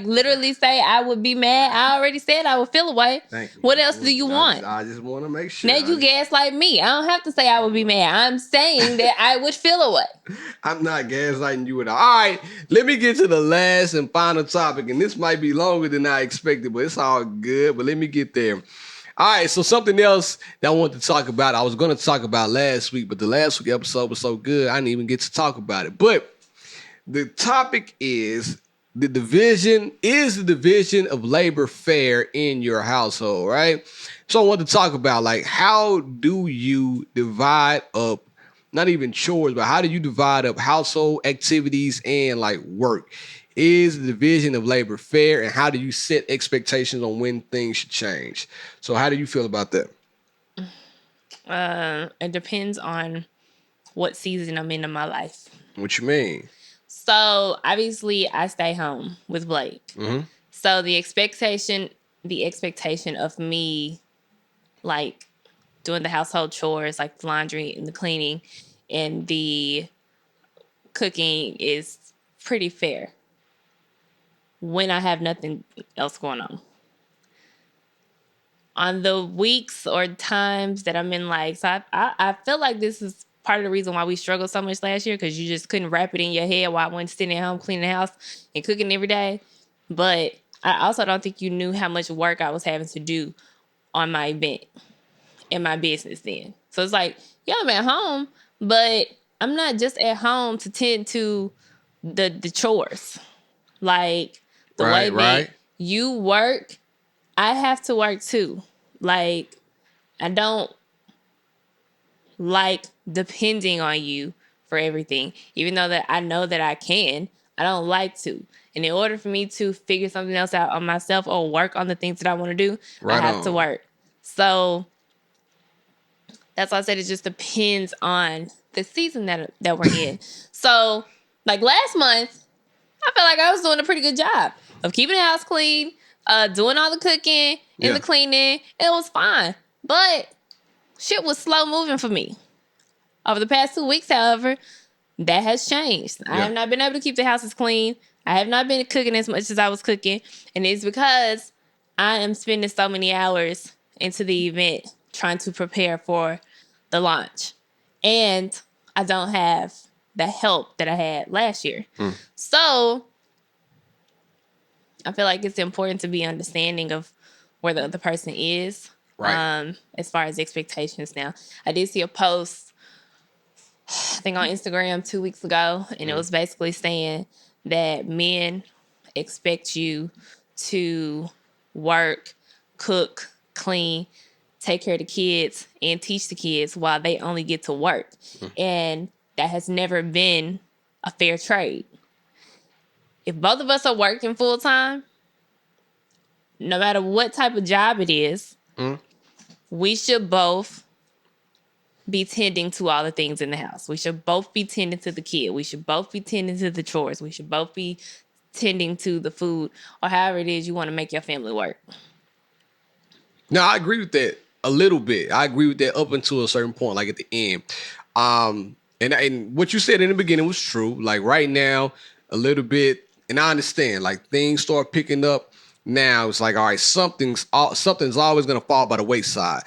literally say I would be mad? I already said I would feel away. Thank you. What else do you want? I just want to make sure. Now you gaslight me. I don't have to say I would be mad. I'm saying that I would feel away. I'm not gaslighting you at all. All right, let me get to the last and final topic, and this might be longer than I expected, but it's all good. But let me get there. All right, so something else that I wanted to talk about, I was going to talk about last week, but the last week episode was so good, I didn't even get to talk about it. But the topic is the division of labor fair in your household, right? So I want to talk about, like, how do you divide up, not even chores, but how do you divide up household activities and, like, work? Is the division of labor fair, and how do you set expectations on when things should change? So how do you feel about that? It depends on what season I'm in my life. What you mean? So obviously I stay home with Blake. Mm-hmm. So the expectation of me, like, doing the household chores, like the laundry and the cleaning and the cooking, is pretty fair when I have nothing else going on. On the weeks or times that I'm in, like, so I feel like this is part of the reason why we struggled so much last year, because you just couldn't wrap it in your head while I wasn't sitting at home cleaning the house and cooking every day. But I also don't think you knew how much work I was having to do on my event and my business then. So it's like, yeah, I'm at home, but I'm not just at home to tend to the chores. Like, the way that you work, I have to work too. Like, I don't like depending on you for everything. Even though that I know that I can, I don't like to. And in order for me to figure something else out on myself or work on the things that I want to do, I have to work. So that's why I said it just depends on the season that we're in. So, like, last month, I felt like I was doing a pretty good job of keeping the house clean, doing all the cooking and the cleaning. It was fine. But shit was slow moving for me. Over the past 2 weeks, however, that has changed. I have not been able to keep the houses clean. I have not been cooking as much as I was cooking. And it's because I am spending so many hours into the event trying to prepare for the launch. And I don't have the help that I had last year. So I feel like it's important to be understanding of where the other person is. Right. As far as expectations now. I did see a post, I think on Instagram 2 weeks ago, and it was basically saying that men expect you to work, cook, clean, take care of the kids, and teach the kids while they only get to work. And that has never been a fair trade. If both of us are working full time, no matter what type of job it is, we should both be tending to all the things in the house. We should both be tending to the kid. We should both be tending to the chores. We should both be tending to the food, or however it is you want to make your family work. No, I agree with that a little bit. I agree with that up until a certain point, like at the end. And what you said in the beginning was true. Like right now, a little bit, and I understand. Like things start picking up. Now it's like, all right, something's always gonna fall by the wayside.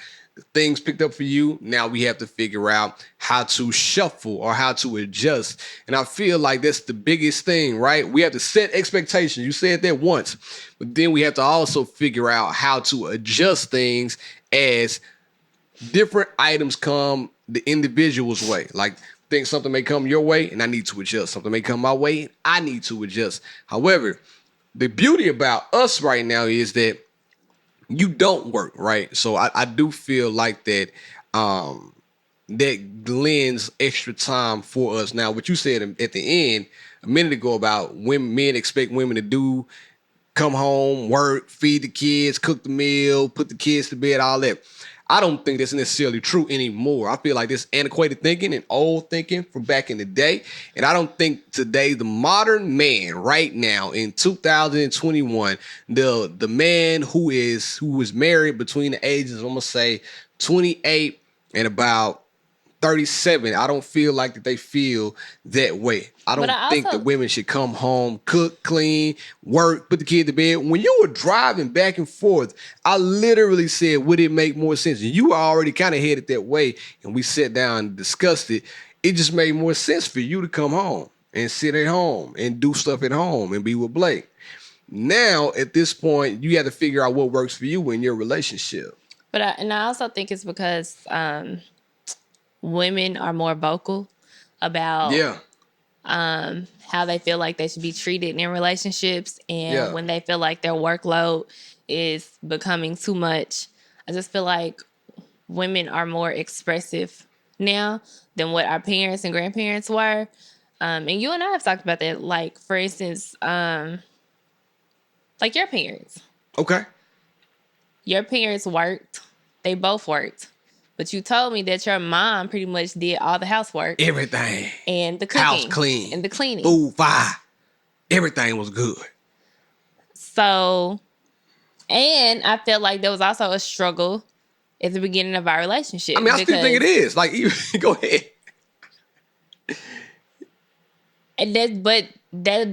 Things picked up for you. Now we have to figure out how to shuffle or how to adjust. And I feel like that's the biggest thing, right? We have to set expectations. You said that once, but then we have to also figure out how to adjust things as different items come the individual's way. Like think something may come your way and I need to adjust. Something may come my way, I need to adjust. However, the beauty about us right now is that you don't work, right? So I do feel like that that lends extra time for us. Now, what you said at the end a minute ago about men expect women to do, come home, work, feed the kids, cook the meal, put the kids to bed, all that. I don't think that's necessarily true anymore. I feel like this antiquated thinking and old thinking from back in the day. And I don't think today the modern man right now in 2021, the man who is married between the ages, I'm gonna say 28 and about 37, I don't feel like that they feel that way. I don't think that women should come home, cook, clean, work, put the kid to bed. When you were driving back and forth, I literally said, would it make more sense? And you were already kind of headed that way, and we sat down and discussed it. It just made more sense for you to come home and sit at home and do stuff at home and be with Blake. Now, at this point, you have to figure out what works for you in your relationship. But I also think it's because women are more vocal about how they feel like they should be treated in relationships. And when they feel like their workload is becoming too much, I just feel like women are more expressive now than what our parents and grandparents were. And you and I have talked about that. Like, for instance, like your parents. Okay. Your parents worked. They both worked. But you told me that your mom pretty much did all the housework. Everything. And the cooking. House clean. And the cleaning. Food fire. Everything was good. So, and I felt like there was also a struggle at the beginning of our relationship. I mean, I still think it is. Like, go ahead. And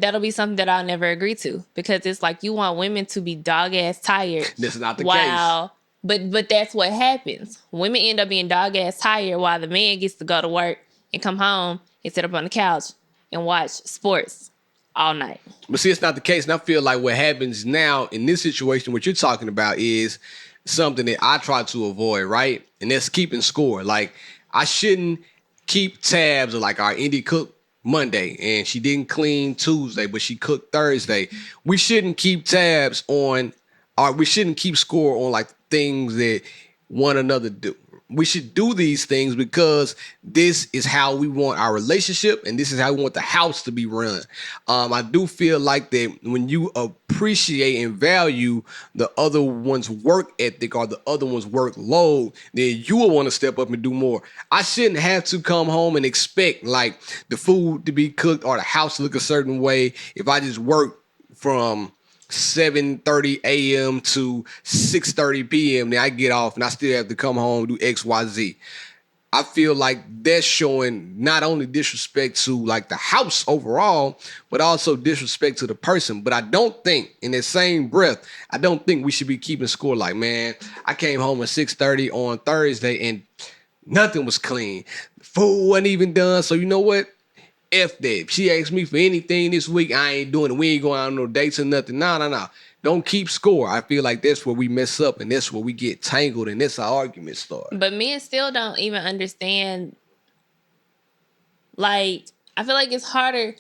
that'll be something that I'll never agree to. Because it's like you want women to be dog-ass tired. This is not the case. But that's what happens. Women end up being dog-ass tired while the man gets to go to work and come home and sit up on the couch and watch sports all night. But see, it's not the case. And I feel like what happens now in this situation, what you're talking about is something that I try to avoid, right? And that's keeping score. Like, I shouldn't keep tabs of like, our Indy cooked Monday and she didn't clean Tuesday, but she cooked Thursday. We shouldn't keep tabs on, or we shouldn't keep score on like things that one another do. We should do these things because this is how we want our relationship and this is how we want the house to be run. I do feel like that when you appreciate and value the other one's work ethic or the other one's workload, then you will want to step up and do more. I shouldn't have to come home and expect like the food to be cooked or the house to look a certain way if I just work from 7:30 a.m. to 6:30 p.m. Then I get off and I still have to come home and do X, Y, Z. I feel like that's showing not only disrespect to like the house overall, but also disrespect to the person. But I don't think in that same breath, I don't think we should be keeping score like, man, I came home at 6:30 on Thursday and nothing was clean. The food wasn't even done. So you know what? F that. If she asked me for anything this week, I ain't doing it. We ain't going out on no dates or nothing. No. Don't keep score. I feel like that's where we mess up and that's where we get tangled and that's how arguments start. But men still don't even understand. Like, I feel like it's harder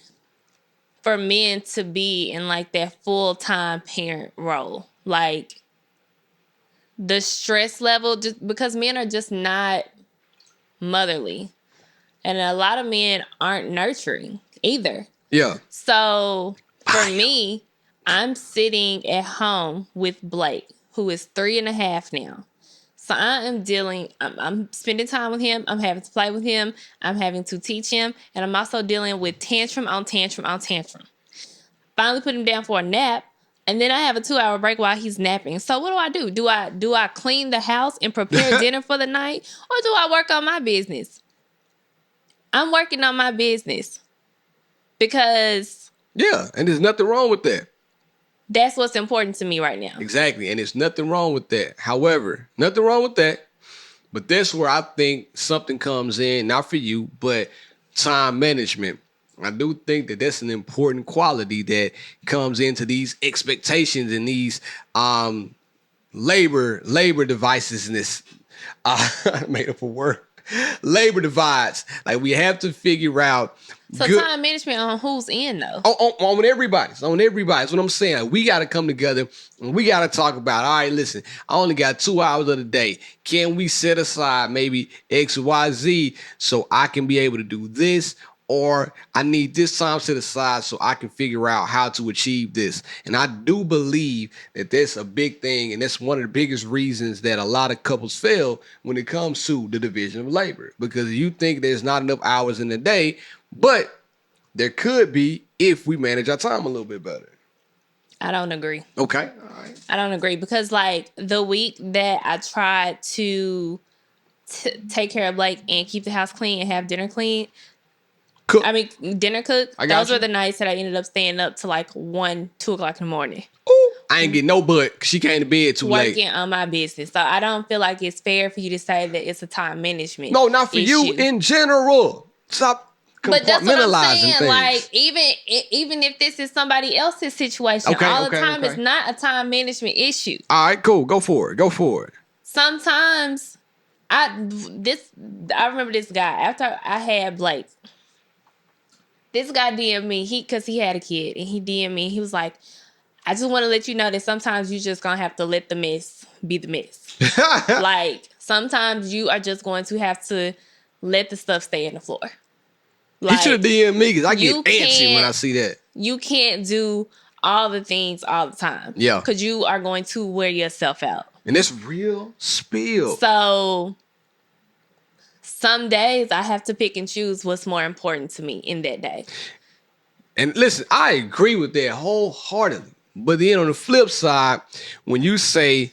for men to be in like that full-time parent role. Like, the stress level, just because men are just not motherly. And a lot of men aren't nurturing either. Yeah. So for me, I'm sitting at home with Blake, who is 3.5 now. So I'm spending time with him. I'm having to play with him. I'm having to teach him. And I'm also dealing with tantrum on tantrum on tantrum. Finally put him down for a nap. And then I have a 2-hour break while he's napping. So what do? Do I clean the house and prepare dinner for the night? Or do I work on my business? I'm working on my business. Because... Yeah, and there's nothing wrong with that. That's what's important to me right now. Exactly, and there's nothing wrong with that. However, nothing wrong with that. But that's where I think something comes in, not for you, but time management. I do think that that's an important quality that comes into these expectations and these labor devices in this made up a word. Labor divides. Like we have to figure out. So time management on who's in though? On everybody. It's on everybody. That's what I'm saying. Like, we got to come together and we got to talk about, all right, listen, I only got 2 hours of the day. Can we set aside maybe X, Y, Z so I can be able to do this? Or I need this time set aside so I can figure out how to achieve this. And I do believe that that's a big thing. And that's one of the biggest reasons that a lot of couples fail when it comes to the division of labor. Because you think there's not enough hours in the day, but there could be if we manage our time a little bit better. I don't agree. Okay. All right. I don't agree because like the week that I tried to take care of Blake and keep the house clean and have dinner clean, dinner cooked. Those were the nights that I ended up staying up to like 1, 2 o'clock in the morning. Ooh, I ain't getting no butt. She came to bed too late. Working on my business. So I don't feel like it's fair for you to say that it's a time management. No, not for you. In general. Stop compartmentalizing but that's what I'm saying. things. Like, even if this is somebody else's situation, all the time it's not a time management issue. All right, cool. Go for it. Sometimes I remember this guy after I had Blake. This guy DM'd me, because he had a kid, and he DM'd me. He was like, I just want to let you know that sometimes you just going to have to let the mess be the mess. Like, sometimes you are just going to have to let the stuff stay in the floor. Like, he should have DM'd me, because I get antsy when I see that. You can't do all the things all the time. Yeah. Because you are going to wear yourself out. And it's real spill. So... some days I have to pick and choose what's more important to me in that day. And listen, I agree with that wholeheartedly. But then on the flip side, when you say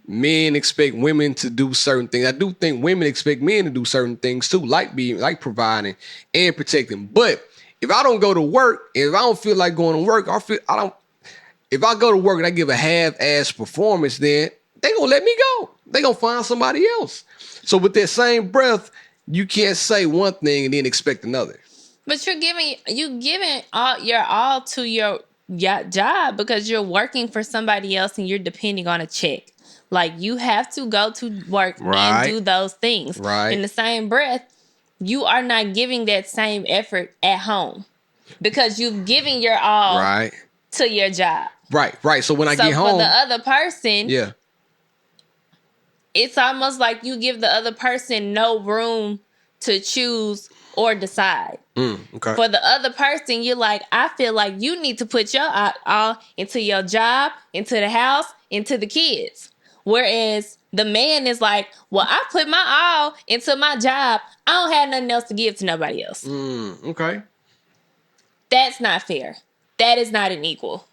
men expect women to do certain things, I do think women expect men to do certain things too, like providing and protecting. But if I don't go to work, if I don't feel like going to work, if I go to work and I give a half-ass performance, then they gonna let me go. They gonna find somebody else. So with that same breath, you can't say one thing and then expect another. But you're giving all to your job because you're working for somebody else and you're depending on a check. Like, you have to go to work and do those things. Right. In the same breath, you are not giving that same effort at home because you've given your all to your job. Right. So when I get home, for the other person, yeah, it's almost like you give the other person no room to choose or decide. Okay. For the other person, you're like, I feel like you need to put your all into your job, into the house, into the kids. Whereas the man is like, well, I put my all into my job. I don't have nothing else to give to nobody else. Okay. That's not fair. That is not an equal.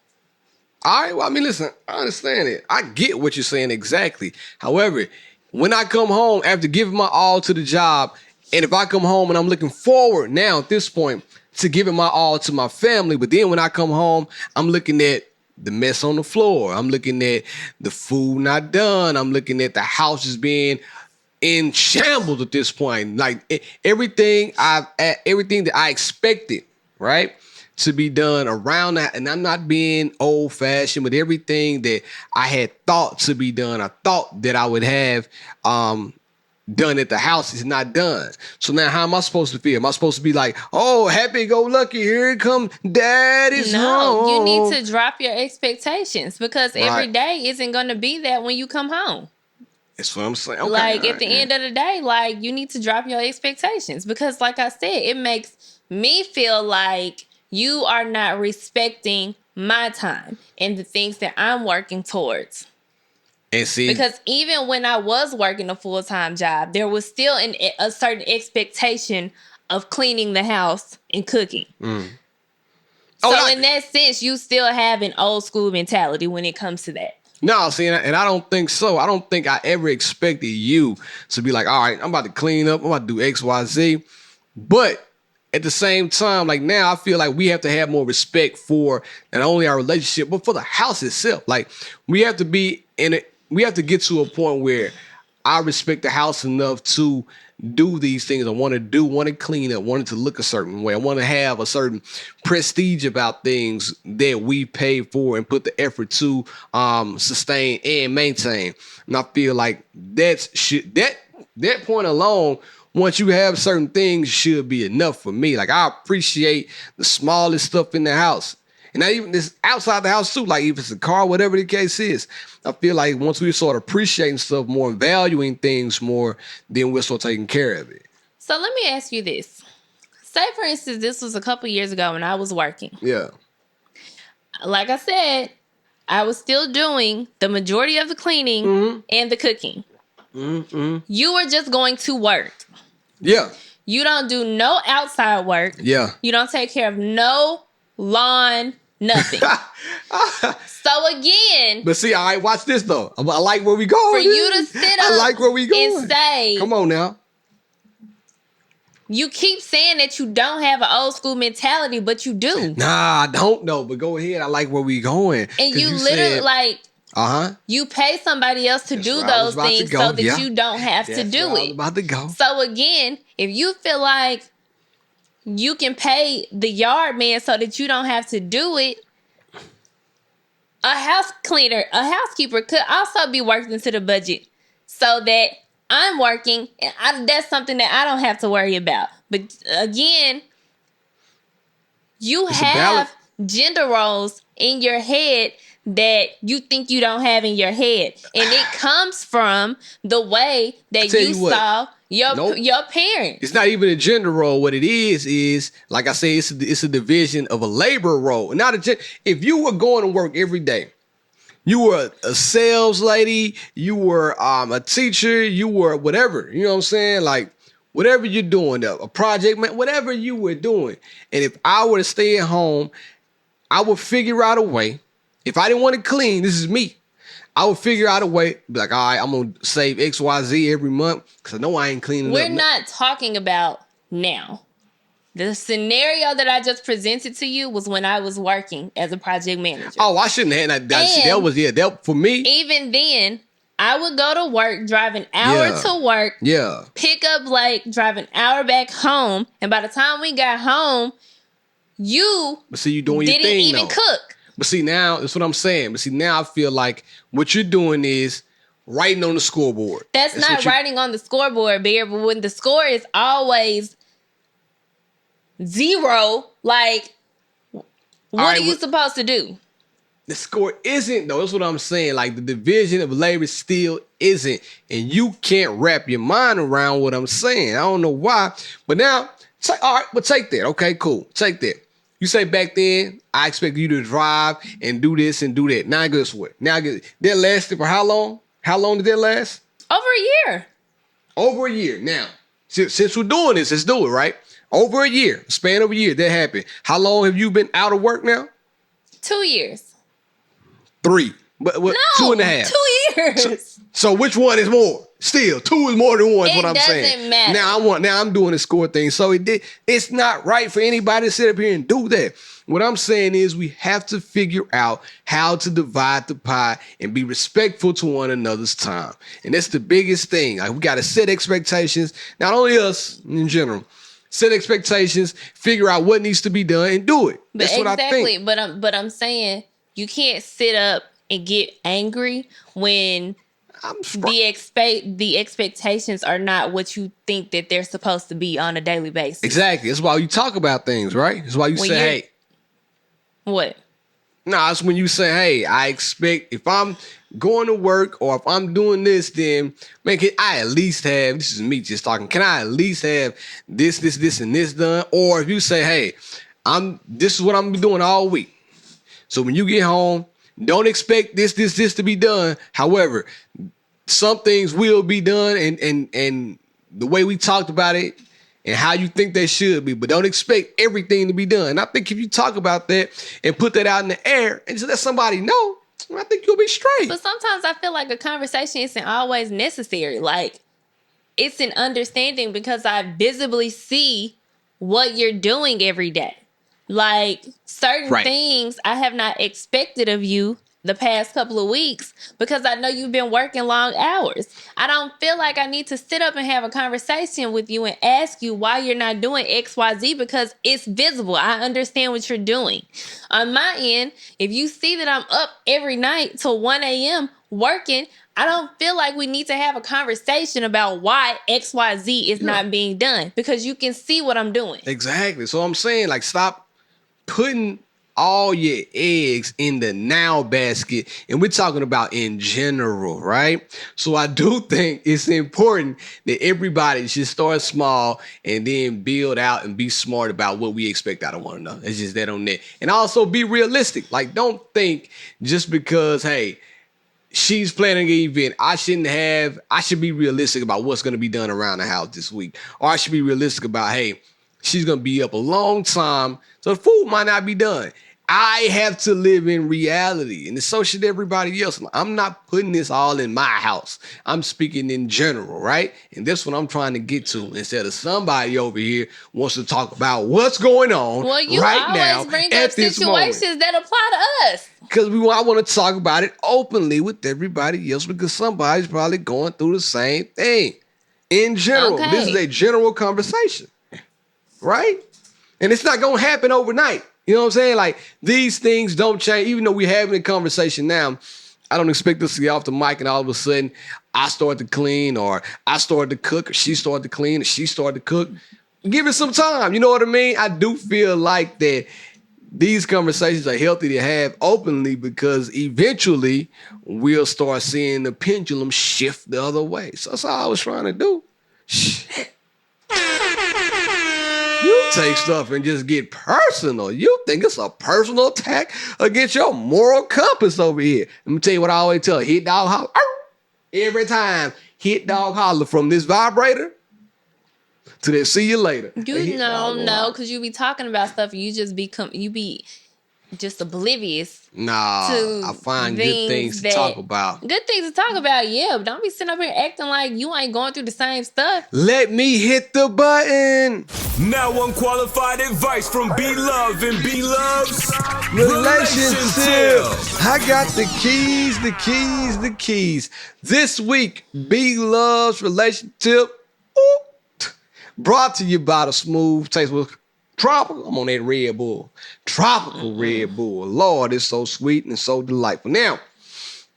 All right, well, I mean, listen, I understand it. I get what you're saying exactly. However, when I come home after giving my all to the job, and if I come home and I'm looking forward now at this point to giving my all to my family, but then when I come home, I'm looking at the mess on the floor. I'm looking at the food not done. I'm looking at the house just being in shambles at this point. Like everything that I expected, right, to be done around that. And I'm not being old fashioned, but everything that I had thought to be done, I thought that I would have done at the house is not done. So now how am I supposed to feel? Am I supposed to be like, oh, happy go lucky, here it come, daddy's home? You need to drop your expectations because every day isn't going to be that when you come home. That's what I'm saying. Okay, like at the end of the day, like you need to drop your expectations because like I said, it makes me feel like you are not respecting my time and the things that I'm working towards. And see, because even when I was working a full-time job, there was still a certain expectation of cleaning the house and cooking. So in that sense, you still have an old school mentality when it comes to that. No, see, and I don't think so. I don't think I ever expected you to be like, all right, I'm about to clean up. I'm about to do X, Y, Z. But at the same time, like now, I feel like we have to have more respect for not only our relationship, but for the house itself. Like we have to be in it. We have to get to a point where I respect the house enough to do these things I want to clean up, want it to look a certain way. I want to have a certain prestige about things that we pay for and put the effort to sustain and maintain. And I feel like that point alone, once you have certain things, should be enough for me. Like I appreciate the smallest stuff in the house. And not even this outside the house too, like if it's a car, whatever the case is. I feel like once we start appreciating stuff more and valuing things more, then we'll start taking care of it. So let me ask you this. Say, for instance, this was a couple years ago when I was working. Yeah. Like I said, I was still doing the majority of the cleaning and the cooking. You were just going to work. Yeah. You don't do no outside work. Yeah. You don't take care of no lawn, nothing. So again, but see, all right, watch this though. I like where we going. For you to sit up, I like where we going. And say, come on now. You keep saying that you don't have an old school mentality, but you do. Nah, I don't know. But go ahead. I like where we going. And you literally said, you pay somebody else to do those things so that you don't have to do it. I was about to go. So again, if you feel like you can pay the yard man so that you don't have to do it, a housekeeper could also be worked into the budget so that I'm working and that's something that I don't have to worry about. But again, you have gender roles in your head that you think you don't have in your head. And it comes from the way that you saw your parents. It's not even a gender role. What it is like I say, it's a division of a labor role. If you were going to work every day, you were a sales lady, you were a teacher, you were whatever, you know what I'm saying? Like whatever you're doing, a project man, whatever you were doing. And if I were to stay at home, I would figure out a way. If I didn't want to clean, this is me. I would figure out a way, be like, all right, I'm going to save XYZ every month because I know I ain't cleaning We're not talking about now. The scenario that I just presented to you was when I was working as a project manager. Oh, I shouldn't have. That for me. Even then, I would go to work, drive an hour to work, pick up late, drive an hour back home, and by the time we got home, you doing didn't your thing, even cook. But see, now, that's what I'm saying. But see, now I feel like what you're doing is writing on the scoreboard. That's not writing on the scoreboard, Bear, but when the score is always 0, like, what are you supposed to do? The score isn't, though. That's what I'm saying. Like, the division of labor still isn't. And you can't wrap your mind around what I'm saying. I don't know why. But now, all right, but take that. Okay, cool. Take that. You say back then, I expect you to drive and do this and do that. Now, guess what? That lasted for how long? How long did that last? Over a year. Over a year. Now, since we're doing this, let's do it, right? Over a year. Span of a year, that happened. How long have you been out of work now? 2 years. 3. But what? No, 2.5. 2 years. So which one is more? Still, 2 is more than 1 is what I'm saying. It doesn't matter. Now I'm doing the score thing. So it's not right for anybody to sit up here and do that. What I'm saying is we have to figure out how to divide the pie and be respectful to one another's time. And that's the biggest thing. Like we got to set expectations, not only us in general. Set expectations, figure out what needs to be done, and do it. That's what I think. But I'm saying you can't sit up and get angry when the expectations are not what you think that they're supposed to be on a daily basis. Exactly. That's why you talk about things, right? That's why you say, hey. What? No, that's when you say, hey, I expect if I'm going to work or if I'm doing this, then man, can I at least have, this is me just talking, can I at least have this, and this done? Or if you say, hey, this is what I'm doing all week. So when you get home, don't expect this to be done. However, some things will be done and the way we talked about it and how you think they should be, but don't expect everything to be done. And I think if you talk about that and put that out in the air and just let somebody know, I think you'll be straight. But sometimes I feel like a conversation isn't always necessary. Like, it's an understanding because I visibly see what you're doing every day. Like, certain things I have not expected of you the past couple of weeks because I know you've been working long hours. I don't feel like I need to sit up and have a conversation with you and ask you why you're not doing XYZ because it's visible. I understand what you're doing. On my end, if you see that I'm up every night till 1 a.m. working, I don't feel like we need to have a conversation about why XYZ is not being done because you can see what I'm doing. Exactly. So I'm saying, like, stop putting all your eggs in the now basket. And we're talking about in general, right? So I do think it's important that everybody should start small and then build out and be smart about what we expect out of one another. It's just that on that. And also be realistic. Like, don't think just because, hey, she's planning an event, I should be realistic about what's going to be done around the house this week. Or I should be realistic about, hey, she's going to be up a long time, so the food might not be done. I have to live in reality, and so should everybody else. I'm not putting this all in my house. I'm speaking in general, right? And that's what I'm trying to get to instead of somebody over here wants to talk about what's going on well, you right now always bring at up this situations moment. that apply to us. Because I want to talk about it openly with everybody else because somebody's probably going through the same thing. In general, Okay. This is a general conversation, right? And it's not going to happen overnight. You know what I'm saying? Like, these things don't change. Even though we're having a conversation now, I don't expect us to get off the mic and all of a sudden I start to clean or I start to cook or she started to clean or she started to cook. Give it some time. You know what I mean? I do feel like that these conversations are healthy to have openly because eventually we'll start seeing the pendulum shift the other way. So that's all I was trying to do. Shit. You take stuff and just get personal. You think it's a personal attack against your moral compass over here. Let me tell you what I always tell. Hit dog holler. Every time. Hit dog holler from this vibrator to that see you later. You no, because you be talking about stuff and you be just oblivious. Nah, to I find good things to talk about. Good things to talk about, yeah. But don't be sitting up here acting like you ain't going through the same stuff. Let me hit the button. Now unqualified advice from B-Love and B-Love's Relationship. I got the keys. This week, B-Love's relationship. Ooh, brought to you by the Smooth Taste with Tropical. I'm on that Red Bull. Tropical Red Bull. Lord, it's so sweet and so delightful. Now,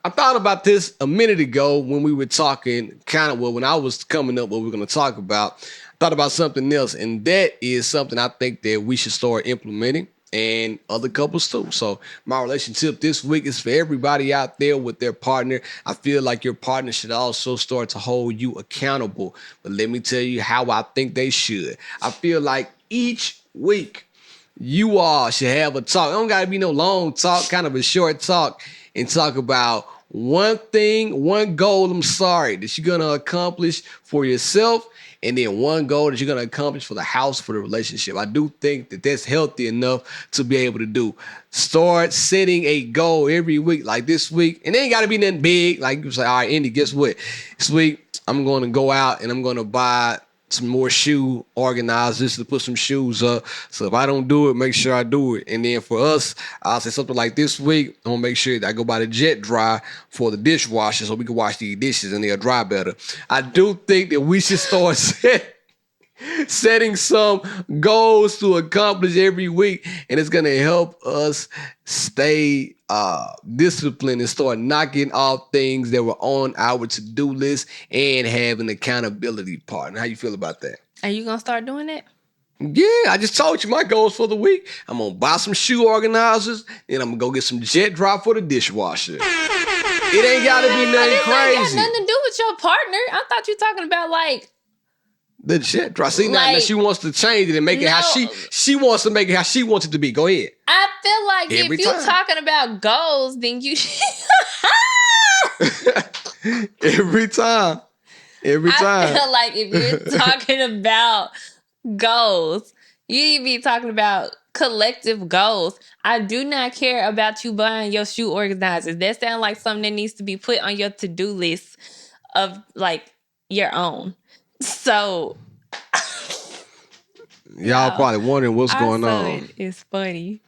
I thought about this a minute ago when we were talking, when I was coming up what we're going to talk about. I thought about something else, and that is something I think that we should start implementing, and other couples too. So my relationship this week is for everybody out there with their partner. I feel like your partner should also start to hold you accountable. But let me tell you how I think they should. I feel like each week you all should have a talk. It don't got to be no long talk, kind of a short talk, and talk about one thing, one goal, that you're going to accomplish for yourself, and then one goal that you're going to accomplish for the house, for the relationship. I do think that that's healthy enough to be able to do. Start setting a goal every week, like this week. And it ain't got to be nothing big. Like you say, all right, Indy, guess what? This week, I'm going to go out and I'm going to buy some more shoe organizers to put some shoes up. So if I don't do it, make sure I do it. And then for us, I'll say something like this week, I'm gonna make sure that I go buy the jet dry for the dishwasher so we can wash these dishes and they'll dry better. I do think that we should start setting some goals to accomplish every week, and it's gonna help us stay disciplined and start knocking off things that were on our to-do list and have an accountability partner. How you feel about that? Are you gonna start doing that? Yeah, I just told you my goals for the week. I'm gonna buy some shoe organizers, and I'm gonna go get some jet dry for the dishwasher. It ain't gotta be nothing crazy. Ain't got nothing to do with your partner. I thought you were talking about like The jet drop. See, now Like, she wants to change it and make it how she wants to make it how she wants it to be. Go ahead. I feel like Every if you're time. talking about goals, then you Every time. I feel like if you're talking about goals, you need to be talking about collective goals. I do not care about you buying your shoe organizers. That sounds like something that needs to be put on your to-do list of like your own. So y'all probably wondering what's going on. It's funny.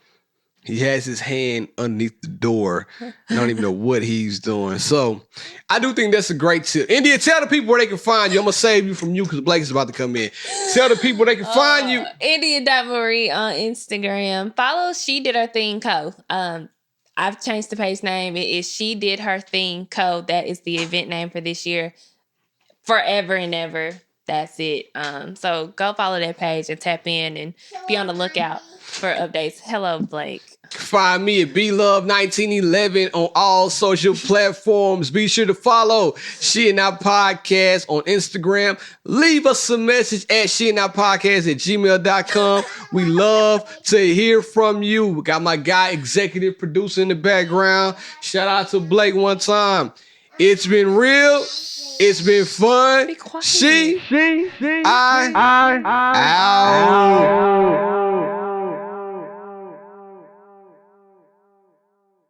He has his hand underneath the door. I don't even know what he's doing. So I do think that's a great tip. India, tell the people where they can find you. I'm going to save you from you because Blake is about to come in. Tell the people where they can find you. India.Marie on Instagram. Follow She Did Her Thing Co. I've changed the page name. It is She Did Her Thing Co. That is the event name for this year. Forever and ever. That's it. So go follow that page and tap in and be on the lookout for updates. Hello, Blake. Find me at BLove1911 on all social platforms. Be sure to follow She and I Podcast on Instagram. Leave us a message at sheandipodcast@gmail.com. We love to hear from you. We got my guy, executive producer in the background. Shout out to Blake one time. It's been real. It's been fun. Be quiet. I out.